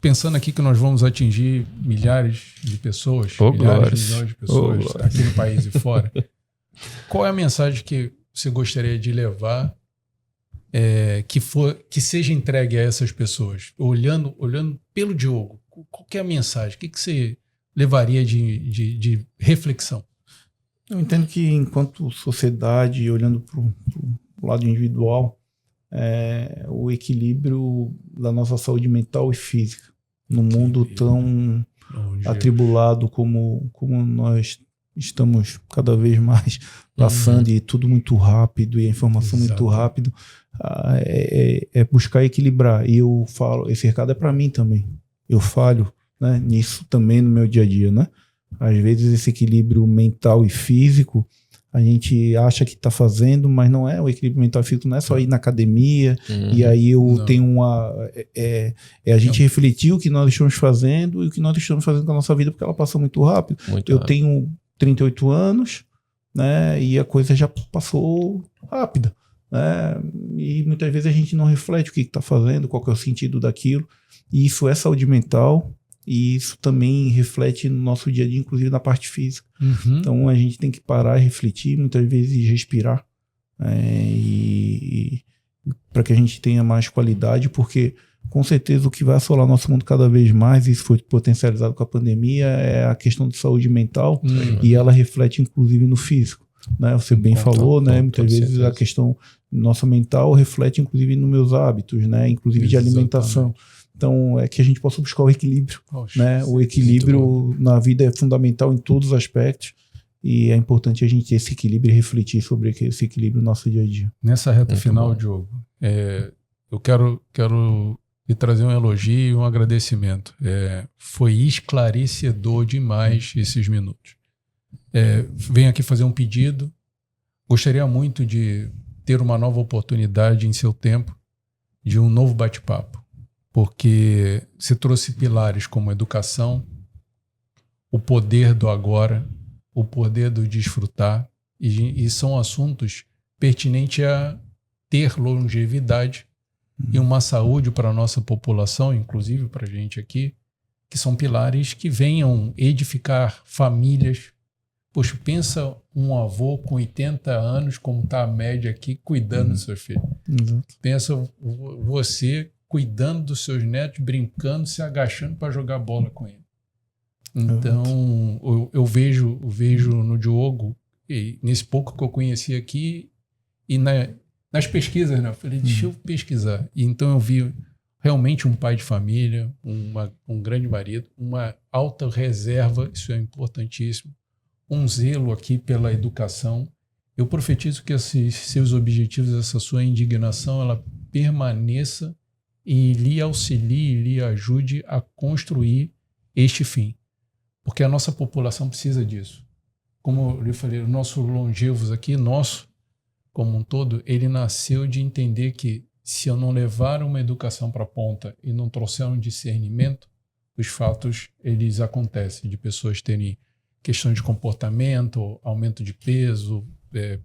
pensando aqui que nós vamos atingir milhares de pessoas, milhões de pessoas aqui no país e fora, qual é a mensagem que você gostaria de levar que seja entregue a essas pessoas? Olhando pelo Diogo, qual que é a mensagem? O que você levaria de reflexão? Eu entendo que, enquanto sociedade, olhando para o lado individual, o equilíbrio da nossa saúde mental e física, num mundo tão atribulado como nós estamos cada vez mais passando, e tudo muito rápido, e a informação muito rápido, buscar equilibrar. E eu falo, esse recado é para mim também. Eu falho, né, nisso também no meu dia a dia, né? Às vezes esse equilíbrio mental e físico a gente acha que está fazendo, mas não é. O equilíbrio mental e físico não é só ir na academia, e aí eu tenho a gente refletir o que nós estamos fazendo e o que nós estamos fazendo com a nossa vida, porque ela passa muito rápido. Eu tenho 38 anos, né, e a coisa já passou rápida, né, e muitas vezes a gente não reflete o que está fazendo, qual que é o sentido daquilo, e isso é saúde mental, e isso também reflete no nosso dia a dia, inclusive na parte física. Então a gente tem que parar e refletir, muitas vezes respirar, e para que a gente tenha mais qualidade, porque com certeza o que vai assolar nosso mundo cada vez mais, e isso foi potencializado com a pandemia, é a questão de saúde mental, e ela reflete inclusive no físico, né? Você bem falou, né? Muitas vezes a questão nossa mental reflete inclusive nos meus hábitos, né? Inclusive de alimentação. Então é que a gente possa buscar o equilíbrio, né? O equilíbrio na vida é fundamental em todos os aspectos, e é importante a gente ter esse equilíbrio e refletir sobre esse equilíbrio no nosso dia a dia. Nessa reta final, Diogo, eu quero lhe trazer um elogio e um agradecimento. Foi esclarecedor demais esses minutos. Venho aqui fazer um pedido. Gostaria muito de ter uma nova oportunidade em seu tempo de um novo bate-papo, porque você trouxe pilares como educação, o poder do agora, o poder do desfrutar, e são assuntos pertinentes a ter longevidade e uma saúde para a nossa população, inclusive para a gente aqui, que são pilares que venham edificar famílias. Poxa, pensa um avô com 80 anos, como está a média aqui, cuidando do seu filho. Pensa você cuidando dos seus netos, brincando, se agachando para jogar bola com ele. Então, eu vejo no Diogo, e nesse pouco que eu conheci aqui, e nas pesquisas, né? Eu falei, deixa eu pesquisar. E então eu vi realmente um pai de família, um grande marido, uma alta reserva, isso é importantíssimo, um zelo aqui pela educação. Eu profetizo que esses seus objetivos, essa sua indignação, ela permaneça e lhe auxilie, lhe ajude a construir este fim. Porque a nossa população precisa disso. Como eu lhe falei, o nosso longevos aqui, nosso, como um todo, ele nasceu de entender que se eu não levar uma educação para a ponta e não trouxer um discernimento, os fatos, eles acontecem, de pessoas terem questões de comportamento, aumento de peso,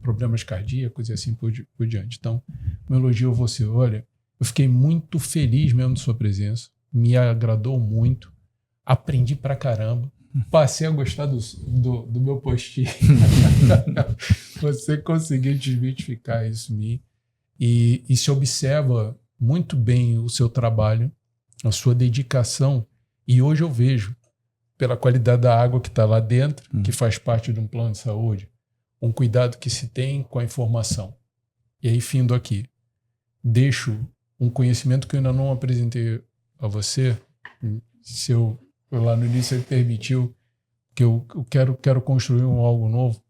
problemas cardíacos e assim por diante. Então, meu elogio a você. Olha, eu fiquei muito feliz mesmo de sua presença, me agradou muito, aprendi pra caramba, passei a gostar do meu postinho. Você conseguiu desmitificar isso em mim e se observa muito bem o seu trabalho, a sua dedicação, e hoje eu vejo, pela qualidade da água que está lá dentro, que faz parte de um plano de saúde, um cuidado que se tem com a informação. E aí, findo aqui, deixo um conhecimento que eu ainda não apresentei a você, se eu lá no início ele permitiu que eu quero construir algo novo,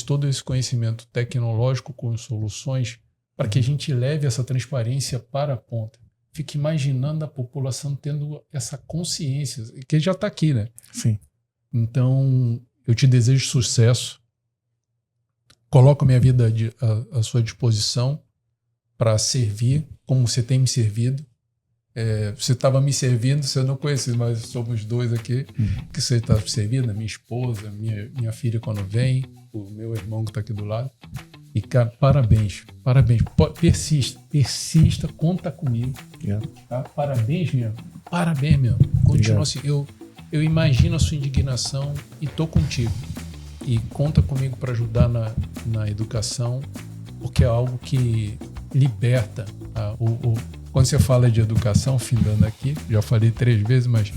todo esse conhecimento tecnológico com soluções para que a gente leve essa transparência para a ponta. Fique imaginando a população tendo essa consciência, que já está aqui, né? Sim. Então, eu te desejo sucesso, coloco minha vida à sua disposição para servir como você tem me servido. Você estava me servindo, você não conhecia, mas somos dois aqui que você está me servindo, minha esposa, minha filha quando vem, o meu irmão que está aqui do lado. E, cara, parabéns. Persista, conta comigo. Tá? Parabéns mesmo. Continua assim. Eu imagino a sua indignação e tô contigo. E conta comigo para ajudar na educação, porque é algo que liberta. Quando você fala de educação, findando aqui, já falei 3 vezes, mas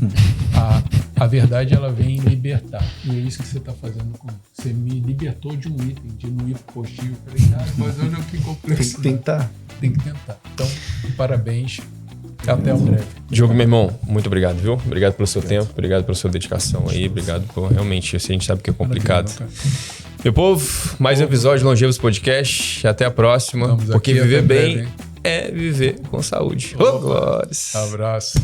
a verdade ela vem libertar. E é isso que você está fazendo comigo. Você me libertou de um item, de não ir pro postinho. Eu falei, cara, mas olha que complexo. Tem que tentar. Então, parabéns. Até breve. Diogo, meu irmão, muito obrigado, viu? Obrigado pelo seu tempo, obrigado pela sua dedicação aí, obrigado por realmente, assim, a gente sabe que é complicado. Meu povo, mais um episódio do Longevos Podcast. Até a próxima. Porque viver bem é viver com saúde. Ô, glórias. Abraço.